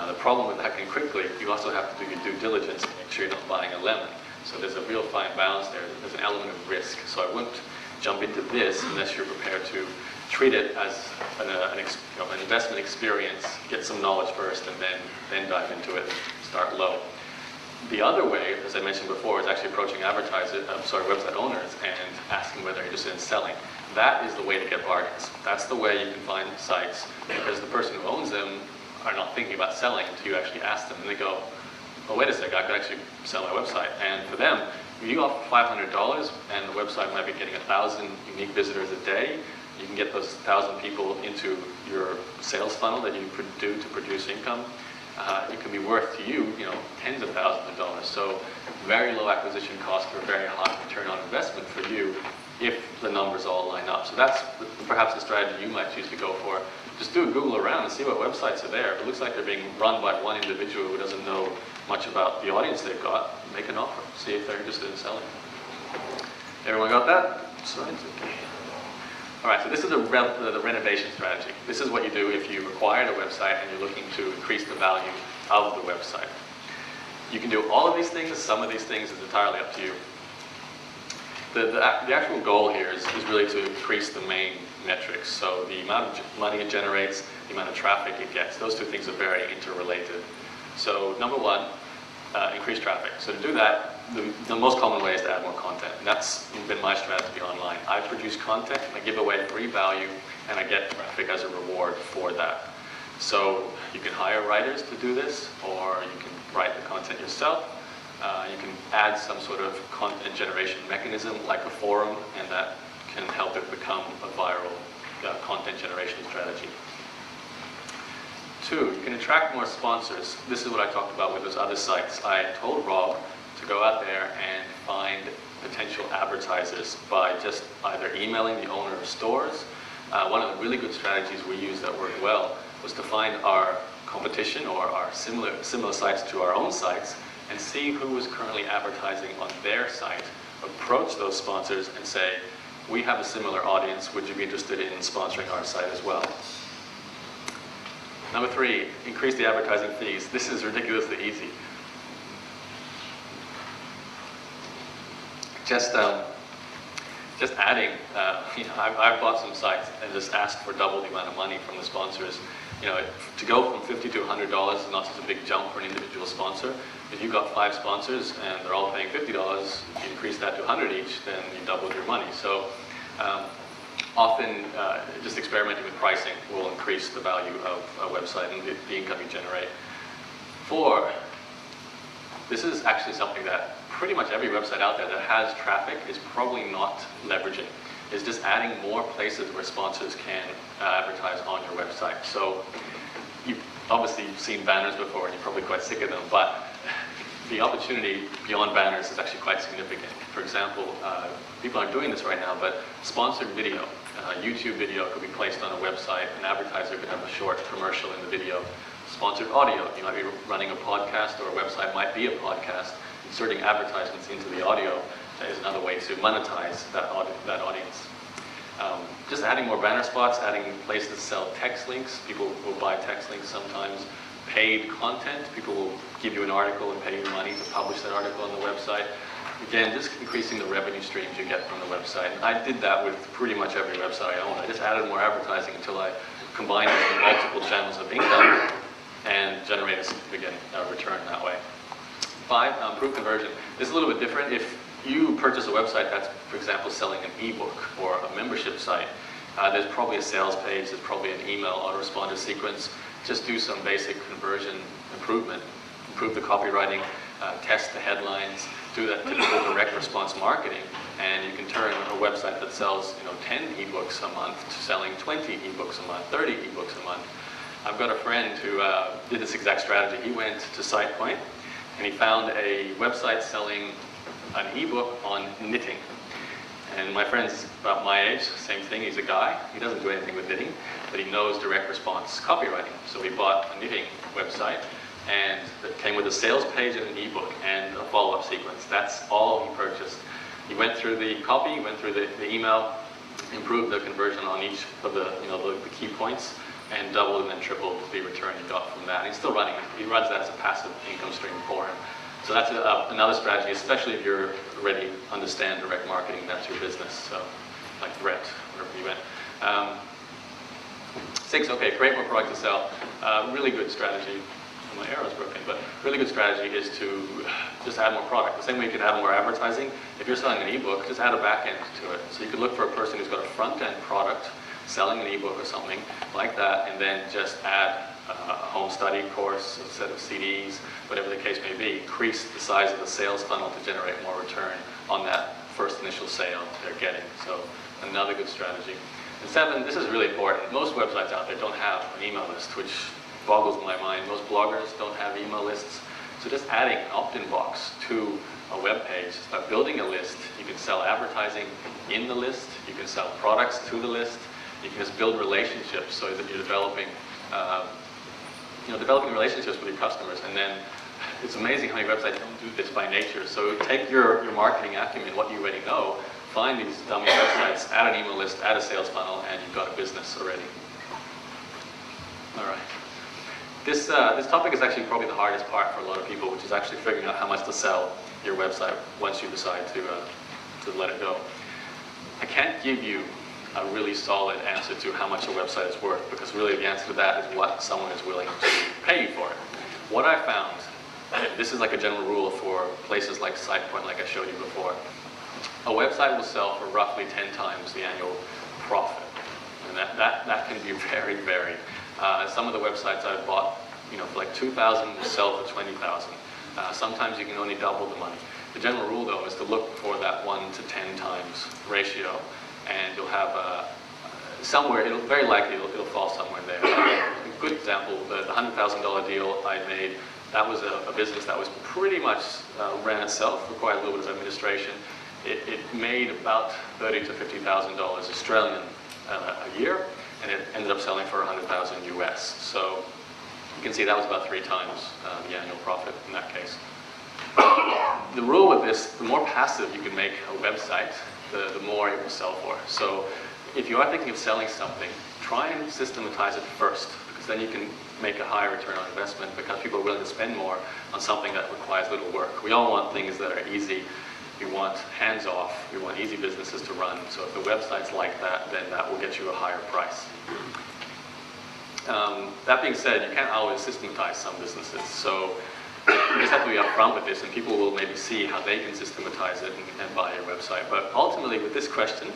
The problem with acting quickly, you also have to do your due diligence and make sure you're not buying a lemon. So there's a real fine balance there. There's an element of risk. So I wouldn't jump into this unless you're prepared to treat it as an investment experience, get some knowledge first, and then dive into it, start low. The other way, as I mentioned before, is actually approaching website owners and asking whether they're interested in selling. That is the way to get bargains. That's the way you can find sites, because the person who owns them are not thinking about selling until you actually ask them, and they go, oh, wait a second, I could actually sell my website. And for them, if you offer $500 and the website might be getting 1,000 unique visitors a day, you can get those 1,000 people into your sales funnel that you do to produce income. It can be worth to you, tens of thousands of dollars. So very low acquisition cost for a very high return on investment for you if the numbers all line up. So that's perhaps the strategy you might choose to go for. Just do a Google around and see what websites are there. If it looks like they're being run by one individual who doesn't know much about the audience they've got, make an offer. See if they're interested in selling. Everyone got that? Slides? Okay. All right, so this is the renovation strategy. This is what you do if you acquired a website and you're looking to increase the value of the website. You can do all of these things. Some of these things is entirely up to you. The actual goal here is really to increase the main metrics. So the amount of money it generates, the amount of traffic it gets. Those two things are very interrelated. So number one, increase traffic. So to do that, the most common way is to add more content. And that's been my strategy online. I produce content, I give away free value, and I get traffic as a reward for that. So you can hire writers to do this, or you can write the content yourself. You can add some sort of content generation mechanism like a forum, and that can help it become a viral content generation strategy. Two, you can attract more sponsors. This is what I talked about with those other sites. I told Rob to go out there and find potential advertisers by just either emailing the owner of stores. One of the really good strategies we used that worked well was to find our competition or our similar sites to our own sites and see who was currently advertising on their site, approach those sponsors and say, we have a similar audience, would you be interested in sponsoring our site as well? Number three, increase the advertising fees. This is ridiculously easy. Just adding, I've bought some sites and just asked for double the amount of money from the sponsors. To go from $50 to $100 is not such a big jump for an individual sponsor. If you've got 5 sponsors and they're all paying $50, if you increase that to 100 each, then you doubled your money. So often just experimenting with pricing will increase the value of a website and the income you generate. 4, this is actually something that pretty much every website out there that has traffic is probably not leveraging. Is just adding more places where sponsors can advertise on your website. So you've obviously seen banners before and you're probably quite sick of them, but the opportunity beyond banners is actually quite significant. For example, people aren't doing this right now, but sponsored video, YouTube video could be placed on a website. An advertiser could have a short commercial in the video. Sponsored audio, you might be running a podcast, or a website might be a podcast. Inserting advertisements into the audio is another way to monetize that audience. Just adding more banner spots, adding places to sell text links. People will buy text links sometimes. Paid content, people will give you an article and pay you money to publish that article on the website. Again, just increasing the revenue streams you get from the website. And I did that with pretty much every website I own. I just added more advertising until I combined it with multiple channels of income and generate a significant return that way. 5, improve conversion. This is a little bit different. If you purchase a website that's, for example, selling an ebook or a membership site, there's probably a sales page, there's probably an email autoresponder sequence. Just do some basic conversion improvement. Improve the copywriting, test the headlines, do that typical direct response marketing, and you can turn a website that sells 10 ebooks a month to selling 20 ebooks a month, 30 ebooks a month. I've got a friend who did this exact strategy. He went to SitePoint and he found a website selling an ebook on knitting. And my friend's about my age, same thing, he's a guy. He doesn't do anything with knitting, but he knows direct response copywriting. So he bought a knitting website, and it came with a sales page and an ebook and a follow-up sequence. That's all he purchased. He went through the copy, went through the email, improved the conversion on each of the, the key points, and doubled and then tripled the return he got from that. And he's still running it. He runs that as a passive income stream for him. So that's another strategy, especially if you're already understand direct marketing, that's your business. So like Brett, wherever you went. 6, okay, create more product to sell. Really good strategy. My arrow's broken, but really good strategy is to just add more product. The same way you can add more advertising. If you're selling an ebook, just add a back end to it. So you could look for a person who's got a front end product, selling an ebook or something like that, and then just add a home study course, a set of CDs, whatever the case may be. Increase the size of the sales funnel to generate more return on that first initial sale they're getting. So another good strategy. And 7, this is really important. Most websites out there don't have an email list, which boggles my mind. Most bloggers don't have email lists. So just adding an opt-in box to a web page, start building a list. You can sell advertising in the list. You can sell products to the list. You can just build relationships so that you're developing developing relationships with your customers. And then it's amazing how many websites don't do this by nature. So take your marketing acumen, what you already know, find these dummy websites, add an email list, add a sales funnel, and you've got a business already. All right. This topic is actually probably the hardest part for a lot of people, which is actually figuring out how much to sell your website once you decide to let it go. I can't give you a really solid answer to how much a website is worth, because really the answer to that is what someone is willing to pay you for it. What I found, this is like a general rule for places like SitePoint, like I showed you before, a website will sell for roughly 10 times the annual profit. And that can be very varied. Some of the websites I've bought, for like $2,000 will sell for $20,000. Sometimes you can only double the money. The general rule, though, is to look for that 1 to 10 times ratio, and you'll have somewhere. Very likely it'll fall somewhere in there. A good example: the $100,000 deal I made. That was a business that was pretty much ran itself, required a little bit of administration. It made about $30,000 to $50,000 Australian a year, and it ended up selling for $100,000 US. So you can see that was about 3 times the annual profit in that case. The rule with this, the more passive you can make a website, the more it will sell for. So if you are thinking of selling something, try and systematize it first, because then you can make a higher return on investment, because people are willing to spend more on something that requires little work. We all want things that are easy. We want hands-off. We want easy businesses to run. So if the website's like that, then that will get you a higher price. That being said, you can't always systematize some businesses. So you just have to be upfront with this, and people will maybe see how they can systematize it and buy your website. But ultimately, with this question,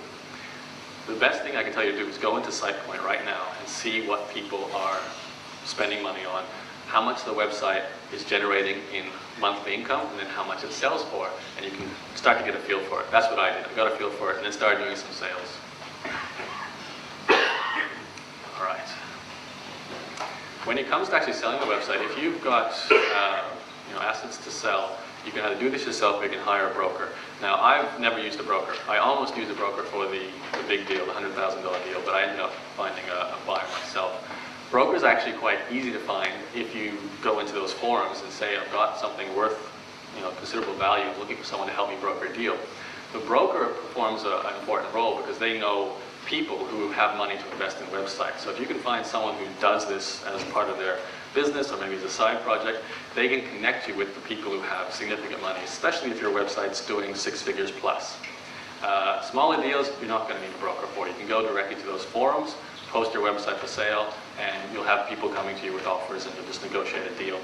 the best thing I can tell you to do is go into SitePoint right now and see what people are spending money on, how much the website is generating in monthly income, and then how much it sells for. And you can start to get a feel for it. That's what I did. I got a feel for it and then started doing some sales. All right. When it comes to actually selling a website, if you've got assets to sell, you can either do this yourself or you can hire a broker. Now, I've never used a broker. I almost used a broker for the big deal, the $100,000 deal, but I ended up finding a buyer myself. Brokers are actually quite easy to find if you go into those forums and say, I've got something worth considerable value, I'm looking for someone to help me broker a deal. The broker performs an important role because they know people who have money to invest in websites. So if you can find someone who does this as part of their business, or maybe as a side project, they can connect you with the people who have significant money, especially if your website's doing 6 figures plus. Smaller deals, you're not going to need a broker for. You can go directly to those forums, post your website for sale, and you'll have people coming to you with offers, and you'll just negotiate a deal.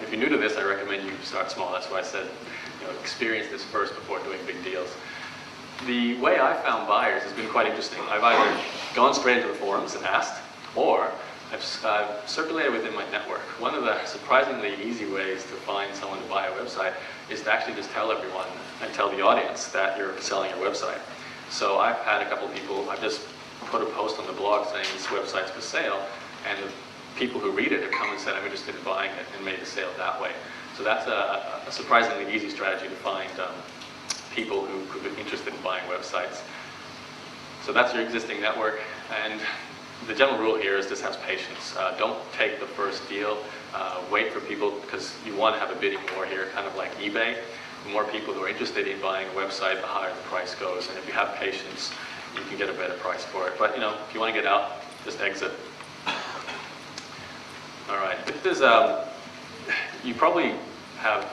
If you're new to this, I recommend you start small. That's why I said, experience this first before doing big deals. The way I found buyers has been quite interesting. I've either gone straight into the forums and asked, or I've circulated within my network. One of the surprisingly easy ways to find someone to buy a website is to actually just tell everyone and tell the audience that you're selling your website. So I've had a couple people, I've just put a post on the blog saying this website's for sale, and the people who read it have come and said, I'm interested in buying it, and made the sale that way. So that's a surprisingly easy strategy to find people who could be interested in buying websites. So that's your existing network, and the general rule here is just have patience. Don't take the first deal. Wait for people, because you want to have a bidding war here, kind of like eBay. The more people who are interested in buying a website, the higher the price goes, and if you have patience, you can get a better price for it. But if you want to get out, just exit. All right, this is, you probably have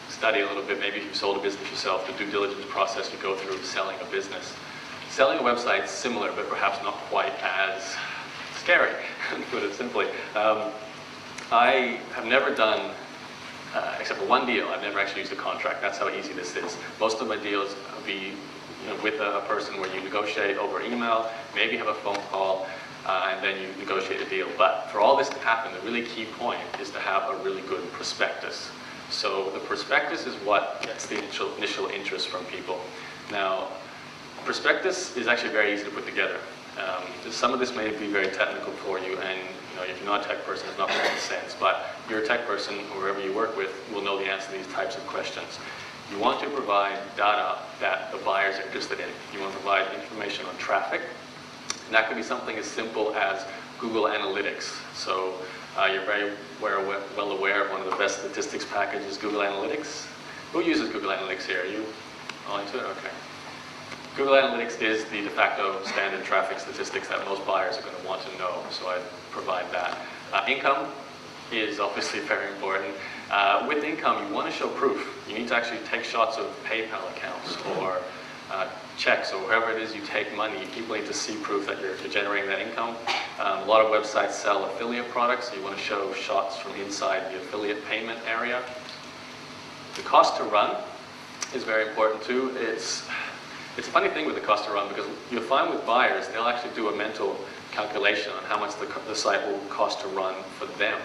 studied a little bit, maybe if you've sold a business yourself, the due diligence process you go through selling a business. Selling a website is similar, but perhaps not quite as scary, to put it simply. I have never done, except for one deal, I've never actually used a contract. That's how easy this is. Most of my deals will be with a person where you negotiate over email, maybe have a phone call, and then you negotiate a deal. But for all this to happen, the really key point is to have a really good prospectus. So the prospectus is what gets the initial interest from people. Now, prospectus is actually very easy to put together. Some of this may be very technical for you, and if you're not a tech person, it's not going to make sense. But you're a tech person, or whoever you work with, will know the answer to these types of questions. You want to provide data that the buyers are interested in. You want to provide information on traffic, and that could be something as simple as Google Analytics. So you're very well aware of one of the best statistics packages, Google Analytics. Who uses Google Analytics here? Are you all into it? Okay. Google Analytics is the de facto standard traffic statistics that most buyers are going to want to know, so I provide that. Income is obviously very important. With income, you want to show proof. You need to actually take shots of PayPal accounts or checks, or wherever it is you take money. People need to see proof that you're generating that income. A lot of websites sell affiliate products, so you want to show shots from inside the affiliate payment area. The cost to run is very important too. It's a funny thing with the cost to run, because you'll find with buyers, they'll actually do a mental calculation on how much the site will cost to run for them.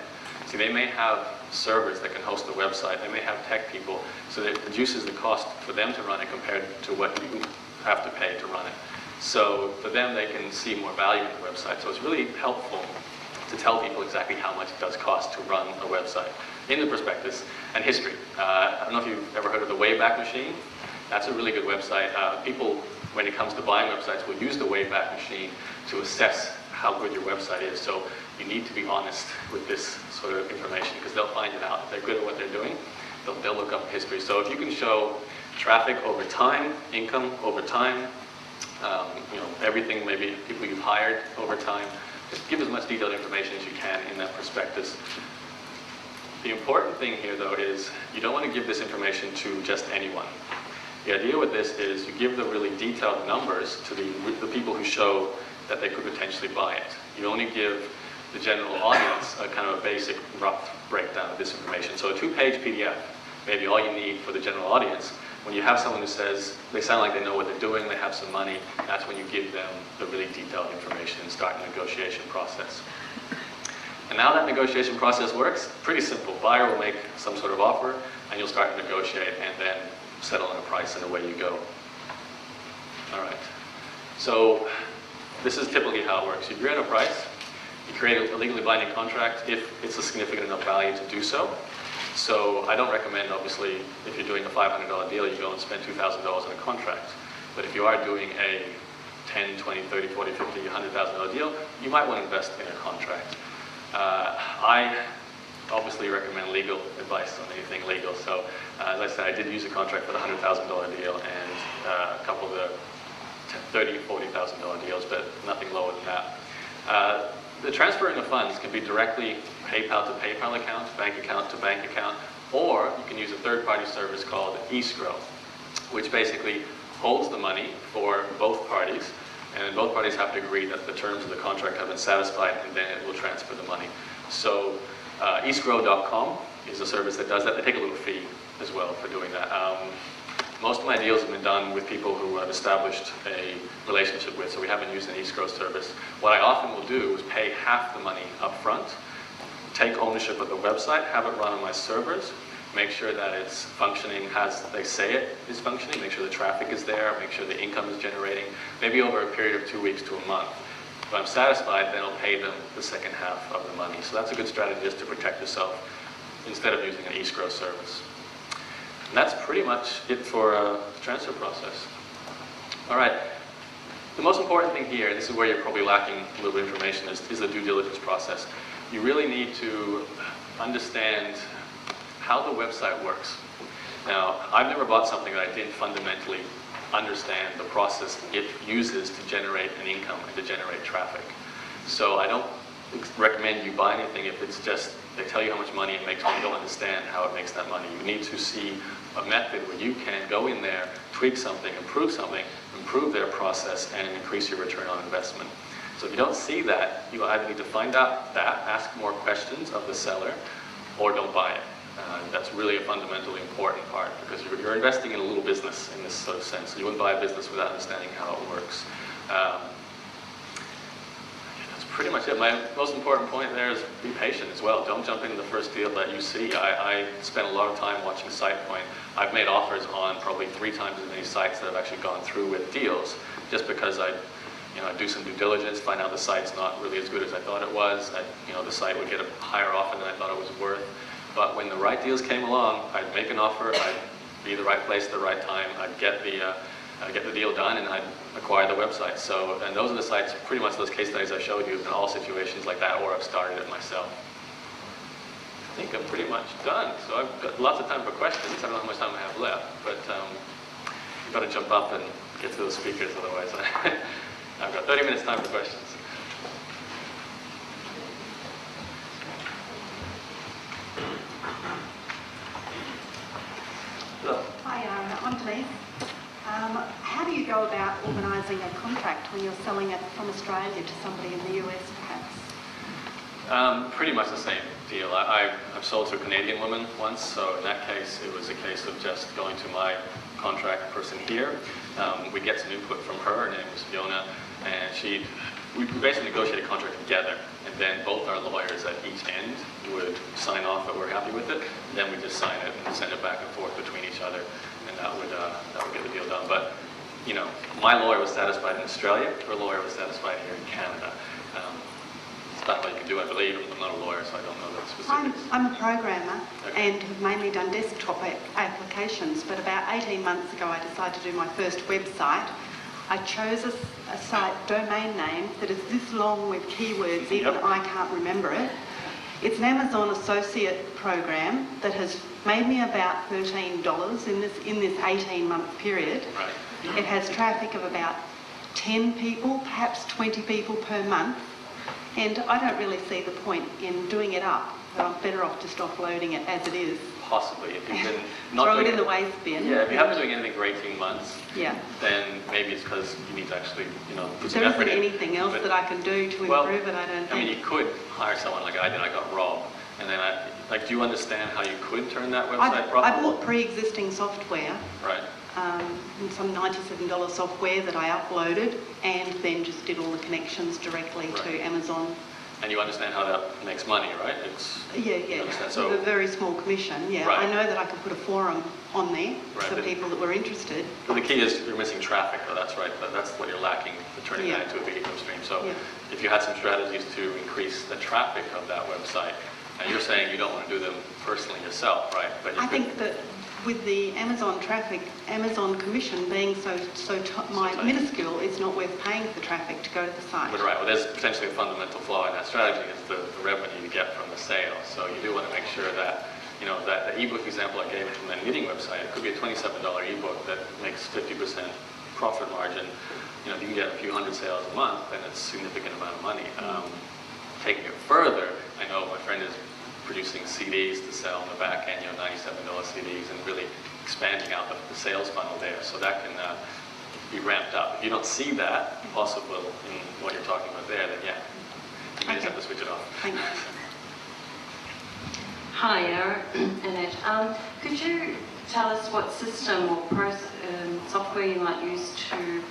See, they may have servers that can host the website, they may have tech people, so it reduces the cost for them to run it compared to what you have to pay to run it. So for them, they can see more value in the website. So it's really helpful to tell people exactly how much it does cost to run a website in the prospectus. And history. I don't know if you've ever heard of the Wayback Machine. That's a really good website. People, when it comes to buying websites, will use the Wayback Machine to assess how good your website is. So you need to be honest with this sort of information, because they'll find it out. If they're good at what they're doing, they'll look up history. So if you can show traffic over time, income over time, everything, maybe people you've hired over time, just give as much detailed information as you can in that prospectus. The important thing here, though, is you don't want to give this information to just anyone. The idea with this is you give the really detailed numbers to the people who show that they could potentially buy it. You only give the general audience a kind of a basic rough breakdown of this information. So a 2-page PDF, maybe all you need for the general audience. When you have someone who says they sound like they know what they're doing, they have some money, that's when you give them the really detailed information and start the negotiation process. And now that negotiation process works, pretty simple. Buyer will make some sort of offer, and you'll start to negotiate, and then settle on a price, and away you go. All right. So this is typically how it works. You agree on a price, you create a legally binding contract if it's a significant enough value to do so. So I don't recommend, obviously, if you're doing a $500 deal, you go and spend $2,000 on a contract. But if you are doing a $10, $20, $30, $40, $50, $100,000 deal, you might want to invest in a contract. I obviously recommend legal advice on anything legal. So as I said, I did use a contract for the $100,000 deal and a couple of the $30,000, $40,000 deals, but nothing lower than that. The transferring of funds can be directly PayPal to PayPal account, bank account to bank account, or you can use a third-party service called escrow, which basically holds the money for both parties, and both parties have to agree that the terms of the contract have been satisfied, and then it will transfer the money. So escrow.com is a service that does that. They take a little fee as well for doing that. Most of my deals have been done with people who I've established a relationship with, so we haven't used an escrow service. What I often will do is pay half the money up front, take ownership of the website, have it run on my servers, make sure that it's functioning as they say it is functioning, make sure the traffic is there, make sure the income is generating, maybe over a period of 2 weeks to a month. If I'm satisfied, then I'll pay them the second half of the money. So that's a good strategy just to protect yourself. instead of using an escrow service. And that's pretty much it for the transfer process. All right. The most important thing here, and this is where you're probably lacking a little bit of information, is the due diligence process. You really need to understand how the website works. Now, I've never bought something that I didn't fundamentally understand the process it uses to generate an income and to generate traffic. So I don't recommend you buy anything if it's just they tell you how much money it makes, but you don't understand how it makes that money. You need to see a method where you can go in there, tweak something, improve their process, and increase your return on investment. So if you don't see that, you either need to find out that, ask more questions of the seller, or don't buy it. That's really a fundamentally important part, because you're investing in a little business in this sort of sense. So you wouldn't buy a business without understanding how it works. That's pretty much it. My most important point there is be patient as well. Don't jump into the first deal that you see. I spent a lot of time watching SitePoint. I've made offers on probably 3 times as many sites that have actually gone through with deals, just because I do some due diligence, find out the site's not really as good as I thought it was. The site would get a higher offer than I thought it was worth. But when the right deals came along, I'd make an offer, I'd be the right place at the right time, I'd get the deal done, and I'd acquire the website. So, and those are the sites, pretty much those case studies I showed you in all situations like that, or I've started it myself. I think I'm pretty much done. So I've got lots of time for questions. I don't know how much time I have left, but you've got to jump up and get to those speakers, otherwise I've got 30 minutes time for questions. Hi, I'm Denise. How do you go about organising a contract when you're selling it from Australia to somebody in the US, perhaps? Pretty much the same deal. I've sold to a Canadian woman once, so in that case, it was a case of just going to my contract person here. We get some input from her name was Fiona, and we basically negotiate a contract together, and then both our lawyers at each end would sign off that we're happy with it, and then we just sign it and send it back and forth between each other, and that would get the deal done. But my lawyer was satisfied in Australia, her lawyer was satisfied here in Canada. It's not what you can do, I believe. I'm not a lawyer, so I don't know the specifics. I'm a programmer, Okay. and have mainly done desktop applications, but about 18 months ago I decided to do my first website. I chose a site domain name that is this long with keywords, even Yep. I can't remember it. It's an Amazon associate program that has made me about $13 in this 18-month period. Right. It has traffic of about 10 people, perhaps 20 people per month, and I don't really see the point in doing it up. I'm better off just offloading it as it is. Possibly, if you've been not Throw doing it in the waste bin. Yeah, if you haven't been doing anything for 18 months, Yeah. then maybe it's because you need to actually, put some There effort isn't in. anything else But- that I can do to Well, improve it, I don't I mean, think. you could hire someone like I did. I got robbed, and then do you understand how you could turn that website I profitable? bought pre-existing software, Right. some $97 software that I uploaded, and then just did all the connections directly to Right. Amazon. And you understand how that makes money, right? Yeah. understand. With So- a very small commission, yeah. Right. I know that I could put a forum on there Right, for but- people that were interested. But the key is you're missing traffic, though. That's right. That's what you're lacking, turning Yeah. that into a big income stream. So Yeah. if you had some strategies to increase the traffic of that website, and you're saying you don't want to do them personally yourself, right? But you I could- think that with the Amazon traffic, Amazon commission being my tight. minuscule, it's not worth paying for traffic to go to the site. But right, well, there's potentially a fundamental flaw in that strategy. It's the revenue you get from the sale. So you do want to make sure that, that the ebook example I gave from that knitting website, it could be a $27 ebook that makes 50% profit margin. If you can get a few hundred sales a month, then it's a significant amount of money. Taking it further, I know my friend is producing CDs to sell on the back end, $97 CDs, and really expanding out the sales funnel there. So that can be ramped up. If you don't see that possible in what you're talking about there, then yeah, you may just Okay. have to switch it off. Thanks. Hi, Yaro, Annette. Could you tell us what system or software you might use to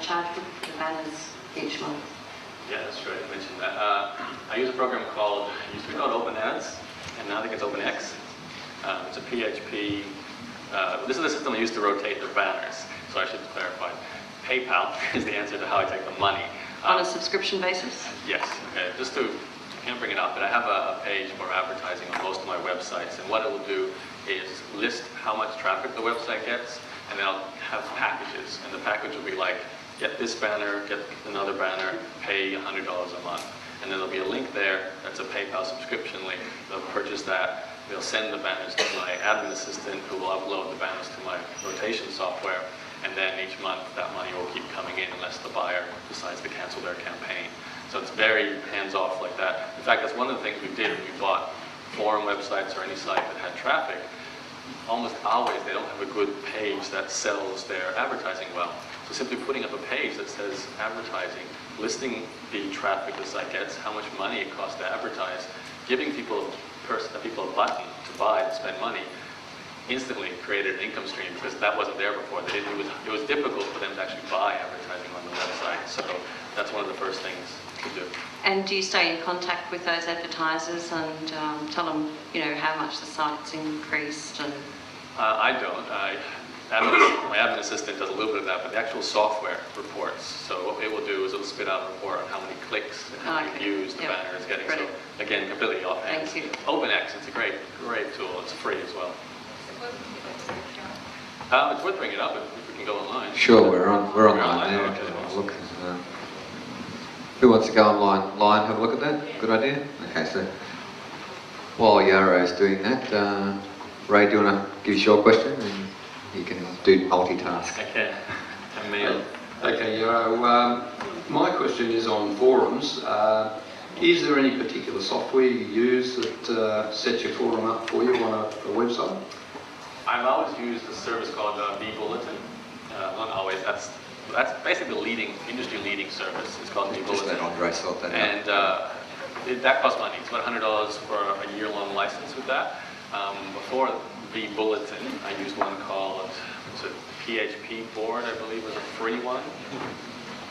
charge for the banners each month? Yeah, that's true. I mentioned that. I use a program called, it used to be called Open Ads, and now I think it's OpenX. It's a PHP. This is the system I use to rotate the banners. So I should clarify. PayPal is the answer to how I take the money. On a subscription basis? Yes. Okay. Just to can't bring it up, but I have a page for advertising on most of my websites, and what it will do is list how much traffic the website gets, and then I'll have packages, and the package will be like, get this banner, get another banner, pay $100 a month. And then there'll be a link there that's a PayPal subscription link. They'll purchase that, they'll send the banners to my admin assistant who will upload the banners to my rotation software, and then each month that money will keep coming in unless the buyer decides to cancel their campaign. So it's very hands-off like that. In fact, that's one of the things we did when we bought forum websites or any site that had traffic. Almost always they don't have a good page that sells their advertising well. So simply putting up a page that says advertising, listing the traffic the site gets, how much money it costs to advertise, giving people a button to buy, to spend money, instantly created an income stream because that wasn't there before. It was difficult for them to actually buy advertising on the website. So that's one of the first things to do. And do you stay in contact with those advertisers and tell them, how much the site's increased? And I don't. My admin assistant does a little bit of that, but the actual software reports. So what it will do is it'll spit out a report on how many clicks and how many views the banner is getting. Brilliant. So again, completely offhand. Thank you. OpenX, it's a great tool. It's free as well. It's worth bringing it up if we can go online. Sure, we're online now. Okay. Look, who wants to go online, have a look at that? Good idea? Okay, so while Yaro's doing that, Ray, do you want to give us your question? And you can do multitask. Okay. Emil. Okay, Yaro. My question is on forums. Is there any particular software you use that sets your forum up for you on a website? I've always used a service called vBulletin. Not always. That's basically the industry leading service. It's called Just let vBulletin. Andre sort that out. And that costs money. It's about $100 for a year-long license with that. Before vBulletin, I used one called PHP Board, I believe was a free one. I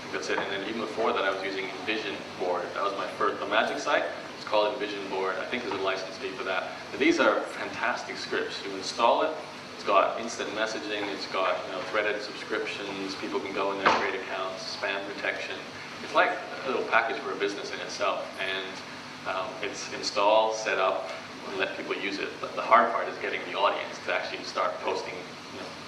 think that's it. And then even before that, I was using Envision Board. That was my first. The Magic site. It's called Envision Board. I think there's a license fee for that. But these are fantastic scripts. You install it. It's got instant messaging. It's got threaded subscriptions. People can go in there, create accounts, spam protection. It's like a little package for a business in itself. And it's install, set up, and let people use it. But the hard part is getting the audience to actually start posting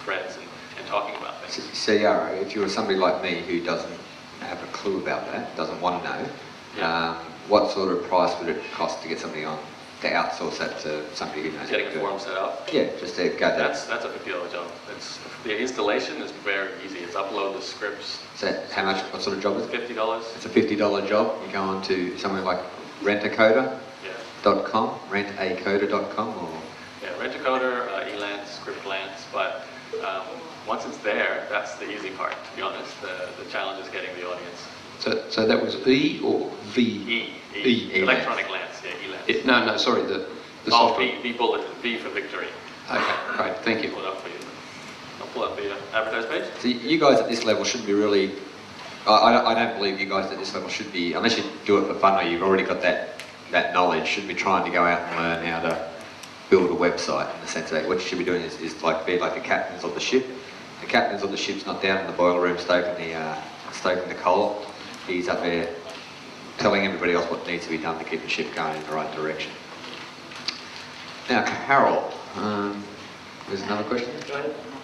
threads and talking about things. So Yaro, if you were somebody like me who doesn't have a clue about that, doesn't want to know, what sort of price would it cost to get somebody on, to outsource that to somebody who knows how to Getting a do forum it? set up. Yeah, just to go there. That's a $50 job. The installation is very easy. It's upload the scripts. So how much, what sort of job is it? $50. It's a $50 job. You go on to somewhere like rentacoder.com, rentacoder.com, or... Yeah, Rent-A-Coder, Elance, Scriptlance, but once it's there, that's the easy part, to be honest. The challenge is getting the audience. So that was E or V? E. Electronic Lance, Elance. No, sorry, the software. vBulletin, V for victory. Okay, great, thank you. Pull it up for you. I'll pull up the advertise page. So you guys at this level shouldn't be really... I don't believe you guys at this level should be, unless you do it for fun or you've already got that knowledge, shouldn't be trying to go out and learn how to build a website, in the sense that what you should be doing is be like the captains of the ship. The captain's of the ship's not down in the boiler room stoking the coal. He's up there telling everybody else what needs to be done to keep the ship going in the right direction. Now, Carol, there's another question?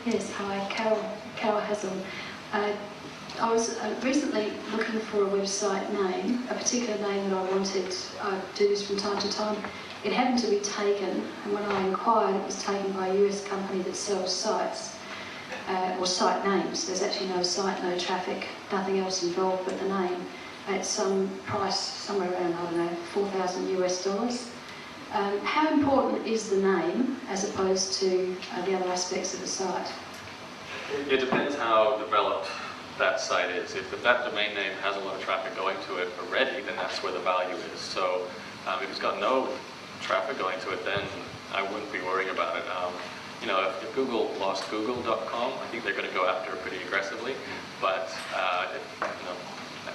Yes, hi, Carol Hazel. I was recently looking for a website name, a particular name that I wanted. I do this from time to time. It happened to be taken, and when I inquired, it was taken by a US company that sells sites, or site names. There's actually no site, no traffic, nothing else involved but the name, at some price, somewhere around, I don't know, $4,000 US. How important is the name as opposed to the other aspects of the site? It depends how developed that site is. If that domain name has a lot of traffic going to it already, then that's where the value is. So if it's got no traffic going to it, then I wouldn't be worrying about it. If Google lost Google.com, I think they're going to go after it pretty aggressively. But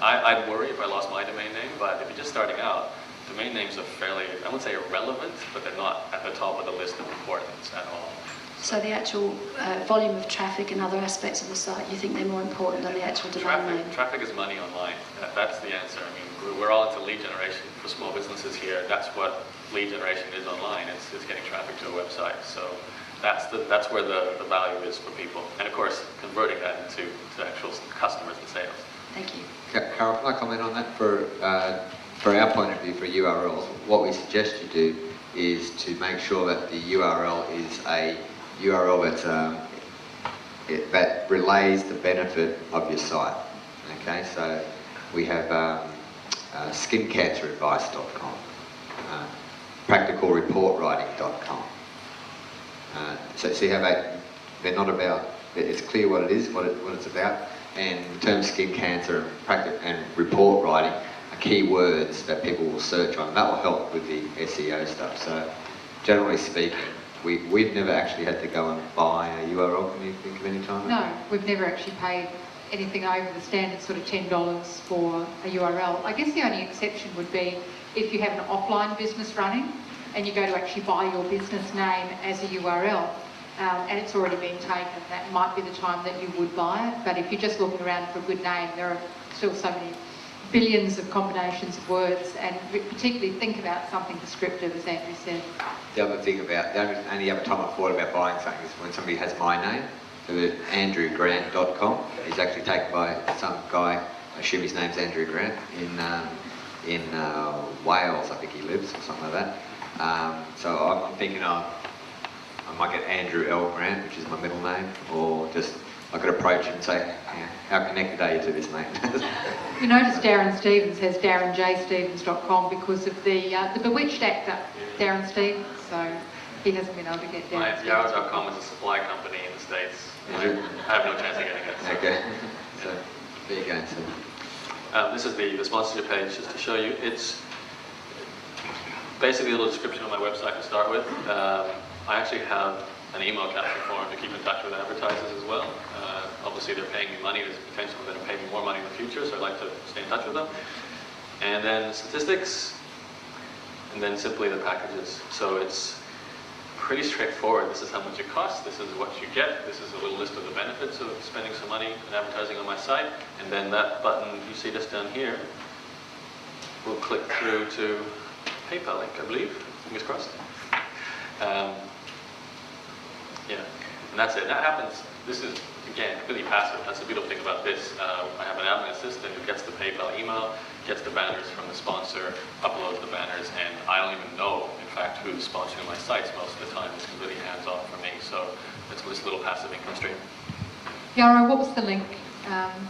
I'd worry if I lost my domain name. But if you're just starting out, domain names are fairly, I wouldn't say irrelevant, but they're not at the top of the list of importance at all. So the actual volume of traffic and other aspects of the site, you think they're more important than the actual domain name? Traffic is money online. That's the answer. I mean, we're all into lead generation for small businesses here. That's what lead generation is online. It's getting traffic to a website. So that's where the value is for people. And of course, converting that into actual customers and sales. Thank you. Carol, can I comment on that? For our point of view, for URLs, what we suggest you do is to make sure that the URL is a URL that relays the benefit of your site. Okay, so we have skincanceradvice.com, practicalreportwriting.com. So see how they're not about, it's clear what it is, what it's about, and the term skin cancer and report writing are key words that people will search on. That will help with the SEO stuff. So generally speaking, we've never actually had to go and buy a URL. Can you think of any time? No, we've never actually paid anything over the standard sort of $10 for a URL. I guess the only exception would be if you have an offline business running and you go to actually buy your business name as a URL and it's already been taken, that might be the time that you would buy it. But if you're just looking around for a good name, there are still so many billions of combinations of words, and particularly think about something descriptive, as Andrew said. The other thing about, the only other time I've thought about buying something is when somebody has my name. So the andrewgrant.com is actually taken by some guy, I assume his name's Andrew Grant, in Wales, I think he lives, or something like that. So I'm thinking I might get Andrew L. Grant, which is my middle name, or just I could approach him and say, yeah, how connected are you to this, mate? You notice Darren Stevens has darrenjstevens.com because of the bewitched actor, Darren Stevens, so he hasn't been able to get Darren Stevens. Yaro.com is a supply company in the States. I have no chance of getting it. So. Okay, so there you go. So. This is the sponsorship page, just to show you. It's basically a little description of my website to start with. I actually have an email capture form to keep in touch with advertisers as well. Obviously they're paying me money, there's a potential for them to pay me more money in the future, so I'd like to stay in touch with them. And then statistics, and then simply the packages. So it's pretty straightforward. This is how much it costs, this is what you get, this is a little list of the benefits of spending some money in advertising on my site, and then that button you see just down here will click through to PayPal link, I believe, fingers crossed. Yeah, and that's it. That happens, this is, again, completely passive. That's the beautiful thing about this. I have an admin assistant who gets the PayPal email, gets the banners from the sponsor, uploads the banners, and I don't even know, in fact, who's sponsoring my sites most of the time. It's completely hands-off for me, so it's this little passive income stream. Yaro, what was the link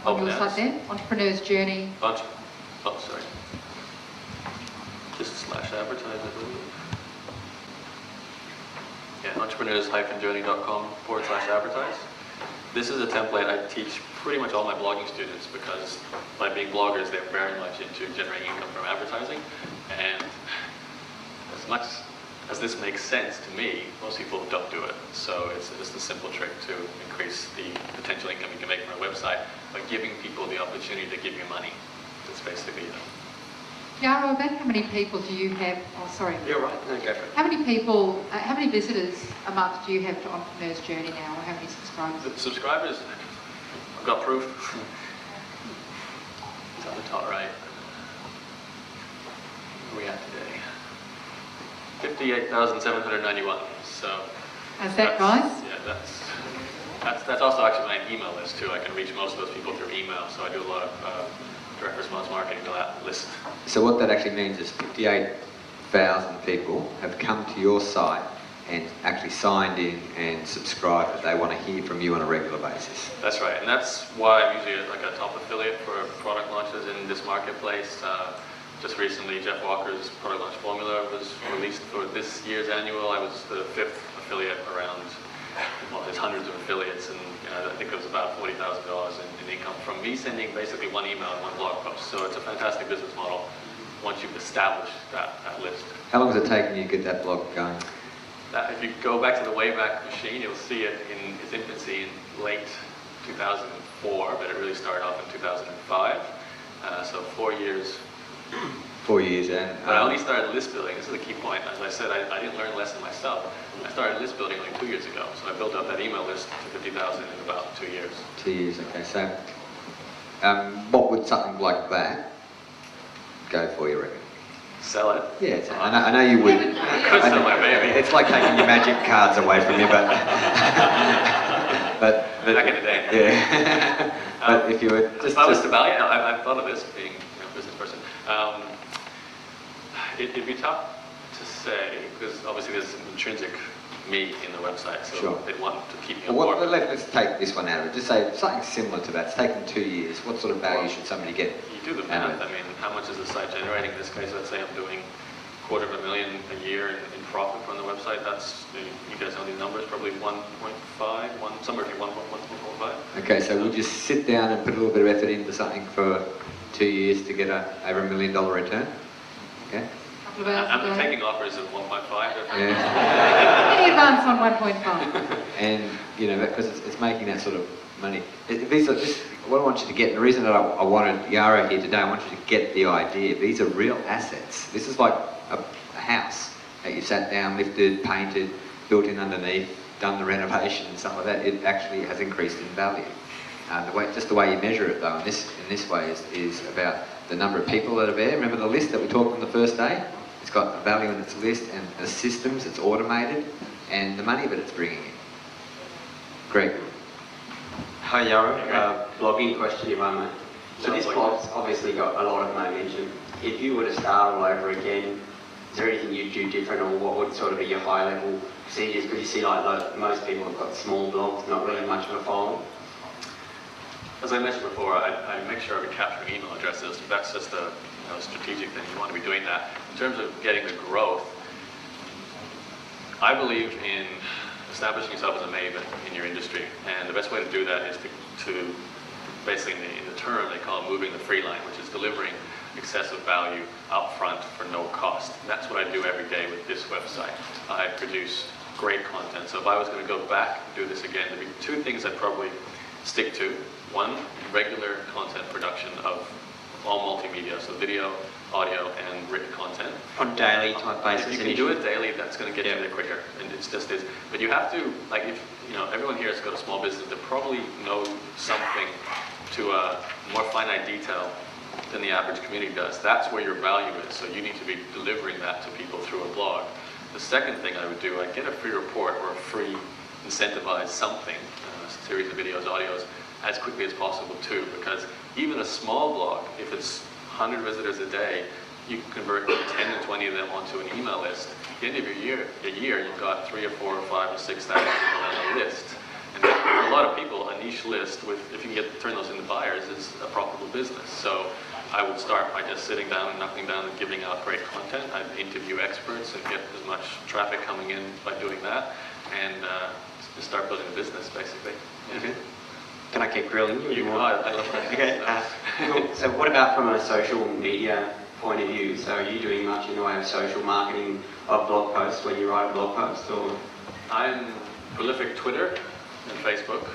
on your yes. site there? Entrepreneur's Journey. Sorry. Just / advertise, I believe. Yeah, entrepreneurs-journey.com/advertise. This is a template I teach pretty much all my blogging students because by being bloggers, they're very much into generating income from advertising. And as much as this makes sense to me, most people don't do it. So it's just a simple trick to increase the potential income you can make from a website by giving people the opportunity to give you money. That's basically it. Yaro, about how many people do you have? Oh, sorry. You're right. No, go for it. How many people, how many visitors a month do you have to Entrepreneur's Journey now, or how many subscribers? The subscribers, I've got proof. It's on the top right. Where are we at today? 58,791. So. Is that guys? Yeah, that's also actually my email list too. I can reach most of those people through email, so I do a lot of direct response marketing to that list. So what that actually means is 58,000 people have come to your site and actually signed in and subscribed that they want to hear from you on a regular basis. That's right, and that's why I'm usually like a top affiliate for product launches in this marketplace. Just recently, Jeff Walker's product launch formula was released for this year's annual. I was the 5th affiliate around, well, there's hundreds of affiliates, and I think it was about $40,000 in income from me sending basically one email and one blog post. So it's a fantastic business model once you've established that list. How long has it taken you to get that blog going? If you go back to the Wayback Machine, you'll see it in its infancy in late 2004, but it really started off in 2005. So 4 years. 4 years, and but I only started list building. This is the key point. As I said, I didn't learn a lesson myself. I started list building only 2 years ago. So I built up that email list to 50,000 in about 2 years. 2 years, okay. So what would something like that go for, you reckon? Sell it. Yeah, I know you would. Could sell my baby. It's like taking your magic cards away from you, but Back in the day. Yeah. But if you were if I was to value, I've thought of this being a business person. It'd be tough to say because obviously there's some intrinsic me in the website, so Sure. they'd want to keep me on well, board. let's take this one out of it. Just say something similar to that. It's taken 2 years. What sort of value should somebody get? You do the math. I mean, how much is the site generating? In this case, let's say I'm doing $250,000 a year in profit from the website. That's, you guys know these numbers, probably 1.5, somewhere between 1.5. Okay, so we'll just sit down and put a little bit of effort into something for 2 years to get over $1 million return. Okay. I'm taking offers of 1.5. Yeah. Any advance on 1.5? And you know, because it's making that sort of money. What I want you to get, and the reason that I wanted Yaro here today, I want you to get the idea. These are real assets. This is like a house that you sat down, lifted, painted, built in underneath, done the renovation and stuff like that. It actually has increased in value. The way you measure it though, in this way is about the number of people that are there. Remember the list that we talked on the first day? It's got a value in its list and the systems, it's automated, and the money that it's bringing in. Greg. Hi Yaro, blogging question if I may. So this blog's obviously got a lot of momentum. If you were to start all over again, is there anything you'd do different, or what would sort of be your high level procedures? Because you see like most people have got small blogs, not really much of a following. As I mentioned before, I make sure I'm capturing email addresses. That's just a strategic thing. You want to be doing that. In terms of getting the growth, I believe in establishing yourself as a maven in your industry. And the best way to do that is to basically, in the term, they call it moving the free line, which is delivering excessive value up front for no cost. That's what I do every day with this website. I produce great content. So if I was going to go back and do this again, there'd be two things I'd probably stick to. One, regular content production of all multimedia, so video, audio, and written content. On daily type basis? If you can do it daily, that's going to get you there quicker, and it's just is. But you have to, like, if everyone here has got a small business, they probably know something to a more finite detail than the average community does. That's where your value is, so you need to be delivering that to people through a blog. The second thing I would do, I'd get a free report or a free incentivized something, a series of videos, audios, as quickly as possible too, because even a small blog, if it's 100 visitors a day, you can convert 10 to 20 of them onto an email list. At the end of your year, you've got 3 or 4 or 5 or 6,000 people on a list. And for a lot of people, a niche list, if you can turn those into buyers, is a profitable business. So I would start by just sitting down and knuckling down and giving out great content. I'd interview experts and get as much traffic coming in by doing that, and just start building a business, basically. Yeah. Okay. Can I keep grilling you? I love that. Okay. Cool. So what about from a social media point of view? So are you doing much in the way of social marketing of blog posts when you write a blog post? Or? I'm prolific Twitter and Facebook,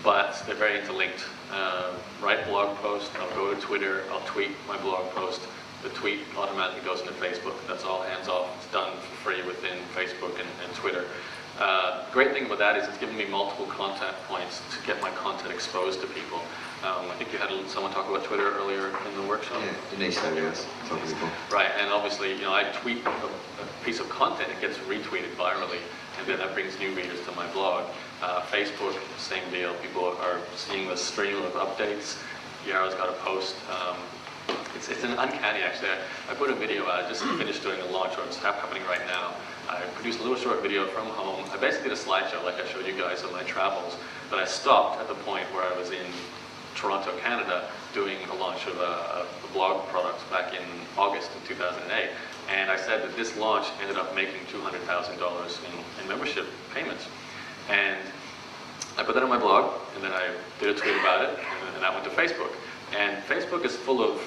but they're very interlinked. Write blog post, I'll go to Twitter, I'll tweet my blog post. The tweet automatically goes into Facebook. That's all hands off. It's done for free within Facebook and Twitter. Great thing about that is it's giving me multiple contact points to get my content exposed to people. I think you had someone talk about Twitter earlier in the workshop. Yeah, Denise yes. Right, and obviously, I tweet a piece of content, it gets retweeted virally, and then that brings new readers to my blog. Facebook, same deal. People are seeing the stream of updates. Yaro's got a post. It's an uncanny, actually. I put a video out. I just finished doing a launch, or it's happening right now. I produced a little short video from home. I basically did a slideshow, like I showed you guys, of my travels, but I stopped at the point where I was in Toronto, Canada, doing a launch of a blog product back in August of 2008. And I said that this launch ended up making $200,000 in membership payments. And I put that on my blog, and then I did a tweet about it, and that went to Facebook. And Facebook is full of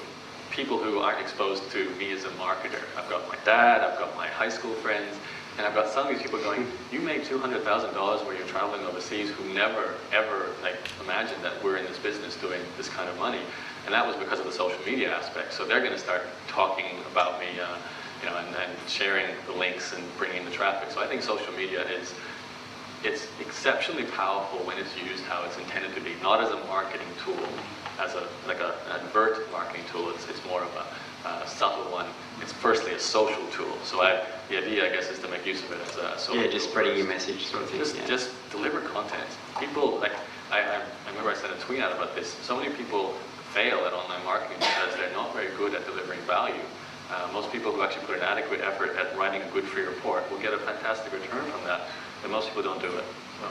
people who aren't exposed to me as a marketer. I've got my dad, I've got my high school friends, and I've got some of these people going, you made $200,000 where you're traveling overseas, who never, ever imagined that we're in this business doing this kind of money. And that was because of the social media aspect. So they're going to start talking about me, and sharing the links and bringing the traffic. So I think social media it's exceptionally powerful when it's used how it's intended to be, not as a marketing tool, as an advert marketing tool. It's more of subtle one. It's firstly a social tool. So the idea, I guess, is to make use of it as a social Yeah, just tool spreading first. your message sort of thing. Just deliver content. People, like, I remember I sent a tweet out about this. So many people fail at online marketing because they're not very good at delivering value. Most people who actually put an adequate effort at writing a good free report will get a fantastic return from that, but most people don't do it. So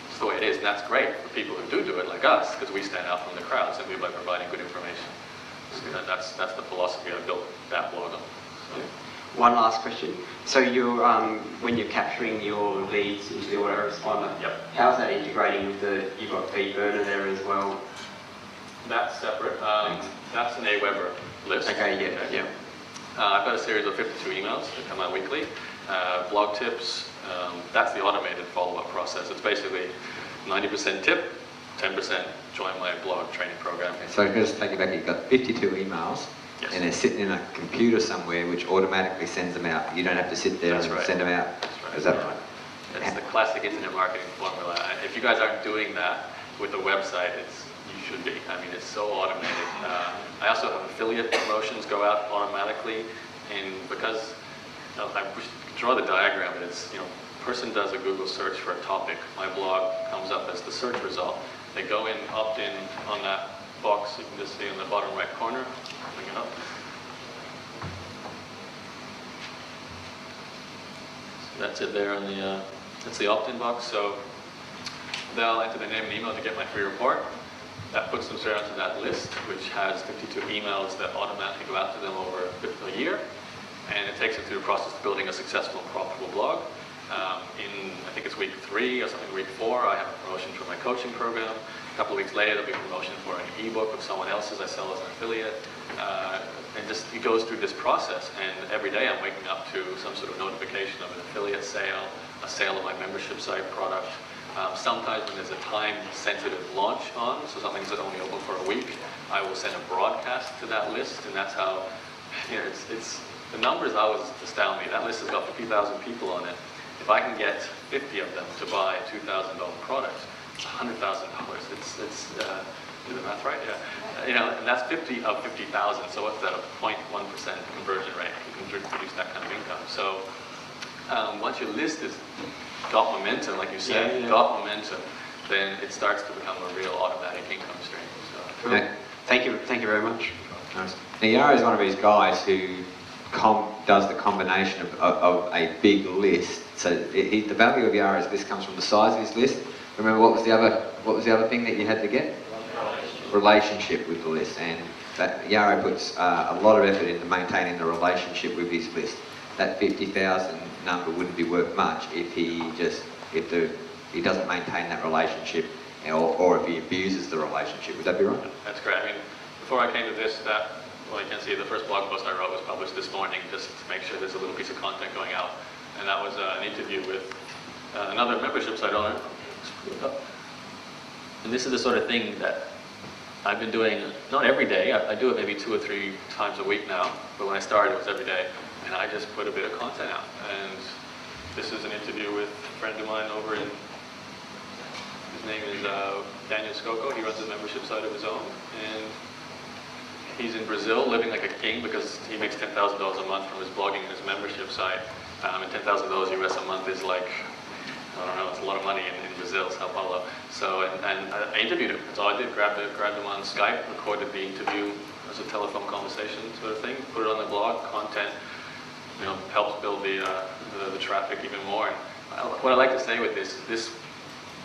it's the way it is, and that's great for people who do it, like us, because we stand out from the crowd simply by providing good information. So that's the philosophy I built that blog on. So. One last question. So you're, when you're capturing your leads into the autoresponder, Yep. how's that integrating with you've got feed burner there as well? That's separate. That's an Aweber list. Okay, yeah. I've got a series of 52 emails that come out weekly. Blog tips, that's the automated follow-up process. It's basically 90% tip, 10% join my blog training program. So just take it back, you've got 52 emails, Yes. and they're sitting in a computer somewhere which automatically sends them out. You don't have to sit there That's and right. send them out. That's right. Is that right? It's the classic internet marketing formula. If you guys aren't doing that with a website, you should be. I mean, it's so automated. I also have affiliate promotions go out automatically, and because I draw the diagram, and it's, person does a Google search for a topic, my blog comes up as the search result. They go in, opt in on that box. You can just see in the bottom right corner. Bring it up. So that's it there on the. That's the opt-in box. So they'll enter their name and email to get my free report. That puts them straight onto that list, which has 52 emails that automatically go out to them over a year. And it takes them through the process of building a successful and profitable blog. In, I think it's week 3 or something, week 4, I have a promotion for my coaching program. A couple of weeks later, there'll be a promotion for an ebook of someone else's I sell as an affiliate. And just, it goes through this process. And every day I'm waking up to some sort of notification of an affiliate sale, a sale of my membership site product. Sometimes when there's a time-sensitive launch on, so something's only open for a week, I will send a broadcast to that list, and that's how, it's the numbers always astound me. That list has got 50,000 people on it. If I can get 50 of them to buy a $2,000 product, it's $100,000. It's do the math right? Yeah. And that's 50 of 50,000. So what's that? A 0.1% conversion rate. You can produce that kind of income. So once your list has got momentum, like you said, got momentum, then it starts to become a real automatic income stream. So. Cool. Thank you very much. Nice. Now, Yaro is one of these guys who does the combination of a big list. So the value of Yaro's list comes from the size of his list. Remember what was the other thing that you had to get? Relationship with the list, and that Yaro puts a lot of effort into maintaining the relationship with his list. That 50,000 number wouldn't be worth much if he doesn't maintain that relationship, or if he abuses the relationship. Would that be right? That's correct. I mean, before I came to this, well, you can see the first blog post I wrote was published this morning, just to make sure there's a little piece of content going out, and that was an interview with another membership site owner. And this is the sort of thing that I've been doing, not every day, I do it maybe 2 or 3 times a week now, but when I started it was every day, and I just put a bit of content out. And this is an interview with a friend of mine over in, his name is Daniel Scocco. He runs a membership site of his own, and he's in Brazil living like a king because he makes $10,000 a month from his blogging and his membership site, and $10,000 US a month is like, I don't know, it's a lot of money in Brazil, Sao Paulo. So, and I interviewed him. That's all I did. Grabbed him on Skype, recorded the interview as a telephone conversation sort of thing, put it on the blog. Content, helps build the traffic even more. And what I like to say with this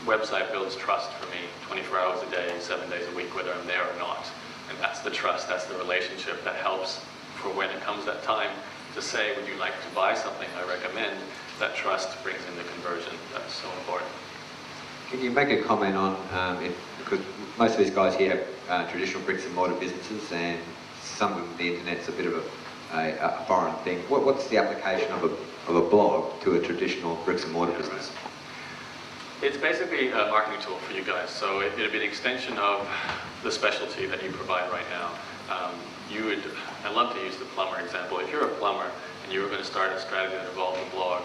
website builds trust for me 24 hours a day, 7 days a week, whether I'm there or not. And that's the trust, that's the relationship that helps for when it comes that time to say, would you like to buy something I recommend? That trust brings in the conversion. That's so important. Can you make a comment on, because most of these guys here have traditional bricks and mortar businesses, and some of the internet's a bit of a foreign thing. What's the application of a blog to a traditional bricks and mortar business? It's basically a marketing tool for you guys. So it'd be an extension of the specialty that you provide right now. I love to use the plumber example. If you're a plumber and you were going to start a strategy that involves a blog,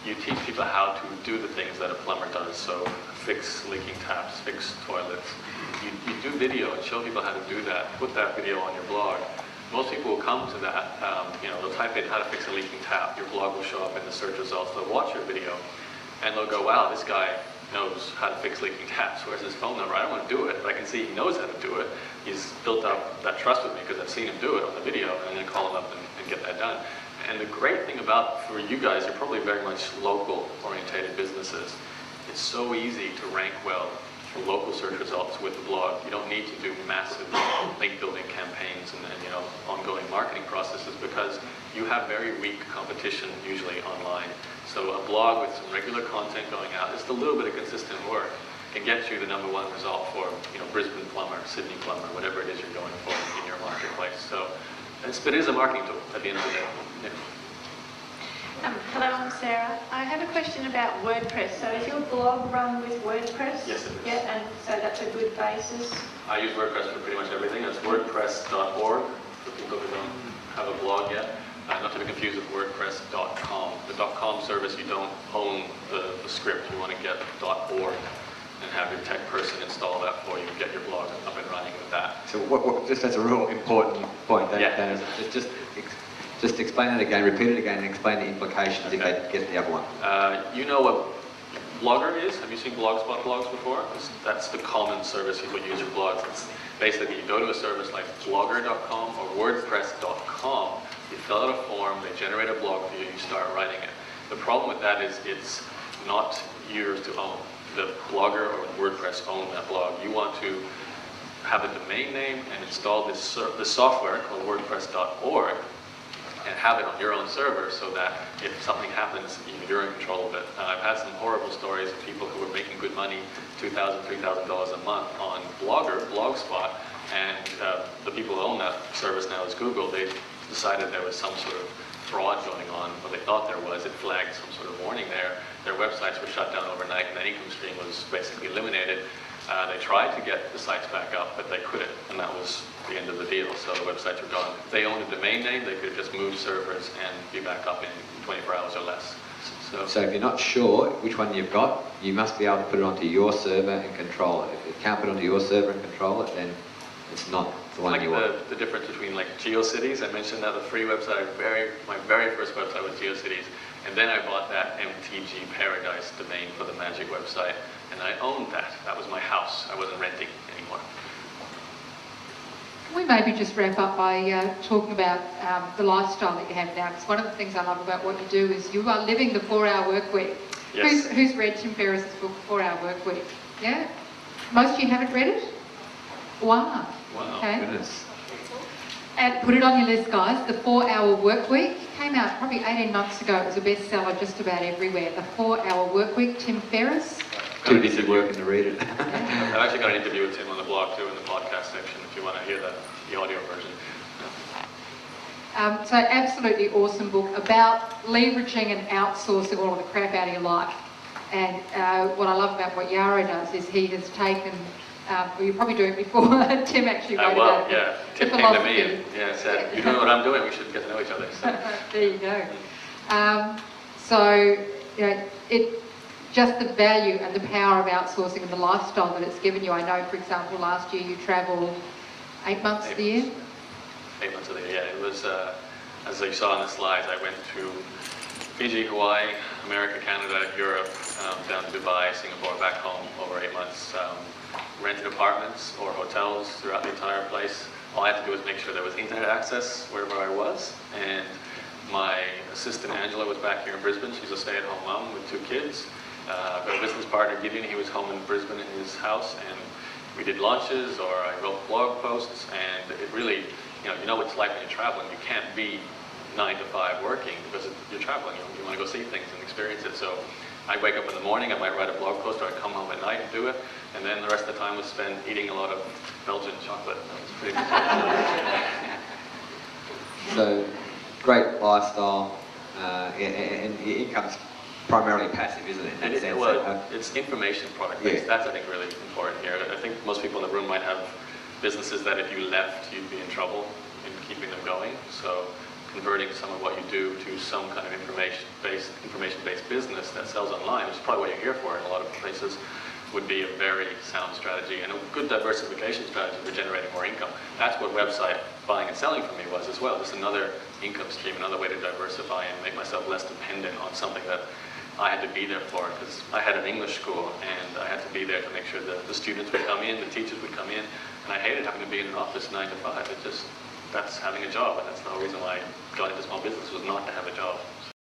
you teach people how to do the things that a plumber does. So fix leaking taps, fix toilets. You do video and show people how to do that. Put that video on your blog. most people will come to that, they'll type in how to fix a leaking tap. Your blog will show up in the search results. They'll watch your video and they'll go, wow, this guy knows how to fix leaking taps. Where's his phone number? I don't want to do it, but I can see he knows how to do it. He's built up that trust with me because I've seen him do it on the video, and I'm going to call him up and get that done. And the great thing about, for you guys, you're probably very much local orientated businesses. It's so easy to rank well for local search results with the blog. You don't need to do massive link building campaigns and ongoing marketing processes because you have very weak competition usually online. So a blog with some regular content going out, just a little bit of consistent work, can get you the #1 result for Brisbane plumber, Sydney plumber, whatever it is you're going for in your marketplace. So it is a marketing tool at the end of the day. Yeah. Hello, I'm Sarah. I have a question about WordPress. So is your blog run with WordPress? Yes, it is. Yeah, and so that's a good basis? I use WordPress for pretty much everything. That's wordpress.org for people who don't have a blog yet. Not to be confused with wordpress.com. The .com service, you don't own the script. You want to get .org and have your tech person install that for you and get your blog up and running with that. So just that's a real important point. Yeah. Just explain it again, repeat it again, and explain the implications if they get the other one. You know what Blogger is? Have you seen Blogspot blogs before? That's the common service people use for blogs. It's basically, you go to a service like blogger.com or wordpress.com, you fill out a form, they generate a blog for you, you start writing it. The problem with that is it's not yours to own. The Blogger or WordPress own that blog. You want to have a domain name and install this software called wordpress.org and have it on your own server so that if something happens, you're in control of it. I've had some horrible stories of people who were making good money, $2,000, $3,000 a month on Blogspot, and the people who own that service now is Google. They decided there was some sort of fraud going on, or they thought there was. It flagged some sort of warning there. Their websites were shut down overnight and the income stream was basically eliminated. They tried to get the sites back up, but they couldn't, and that was the end of the deal, so the websites were gone. If they owned a domain name, they could just move servers and be back up in 24 hours or less. So if you're not sure which one you've got, you must be able to put it onto your server and control it. If you can't put it onto your server and control it, then it's not the one you want. The difference between like GeoCities, I mentioned that the free website, my very first website was GeoCities, and then I bought that MTG Paradise domain for the Magic website, and I owned that. That was my house. I wasn't renting anymore. Can we maybe just wrap up by talking about the lifestyle that you have now? Because one of the things I love about what you do is you are living the 4-hour work week. Yes. Who's read Tim Ferriss's book, 4-Hour Work Week? Yeah? Most of you haven't read it? Wow. Okay. Goodness. And put it on your list, guys. The 4-Hour Work Week came out probably 18 months ago. It was a bestseller just about everywhere. The 4-Hour Work Week, Tim Ferriss. Too busy working to read it. I've actually got an interview with Tim on the blog too in the podcast section if you want to hear the audio version. So absolutely awesome book about leveraging and outsourcing all of the crap out of your life. And what I love about what Yaro does is he has taken, well, you're probably doing it before Tim actually wrote about it. Yeah. Tim came to me and said, you know what I'm doing, we should get to know each other. So. There you go. So, just the value and the power of outsourcing and the lifestyle that it's given you. I know, for example, last year you travelled 8 months of the year? 8 months of the year, yeah. It was, as you saw in the slides, I went to Fiji, Hawaii, America, Canada, Europe, down to Dubai, Singapore, back home over 8 months. Rented apartments or hotels throughout the entire place. All I had to do was make sure there was internet access wherever I was. And my assistant Angela was back here in Brisbane. She's a stay-at-home mom with 2 kids. I've got a business partner, Gideon. He was home in Brisbane in his house, and we did lunches, or I wrote blog posts, and it really, you know what it's like when you're traveling. You can't be 9 to 5 working because you're traveling. You want to go see things and experience it. So I'd wake up in the morning, I might write a blog post, or I'd come home at night and do it, and then the rest of the time was spent eating a lot of Belgian chocolate. That was pretty good. So, great lifestyle, and your income's primarily passive, isn't it? And it's information product based. Yeah. That's, I think, really important here. I think most people in the room might have businesses that if you left, you'd be in trouble in keeping them going. So converting some of what you do to some kind of information-based business that sells online, which is probably what you're here for in a lot of places, would be a very sound strategy and a good diversification strategy for generating more income. That's what website buying and selling for me was as well. Just another income stream, another way to diversify and make myself less dependent on something that I had to be there for, because I had an English school and I had to be there to make sure that the students would come in, the teachers would come in, and I hated having to be in an office 9 to 5. That's having a job, and that's the whole reason why I got into small business, was not to have a job.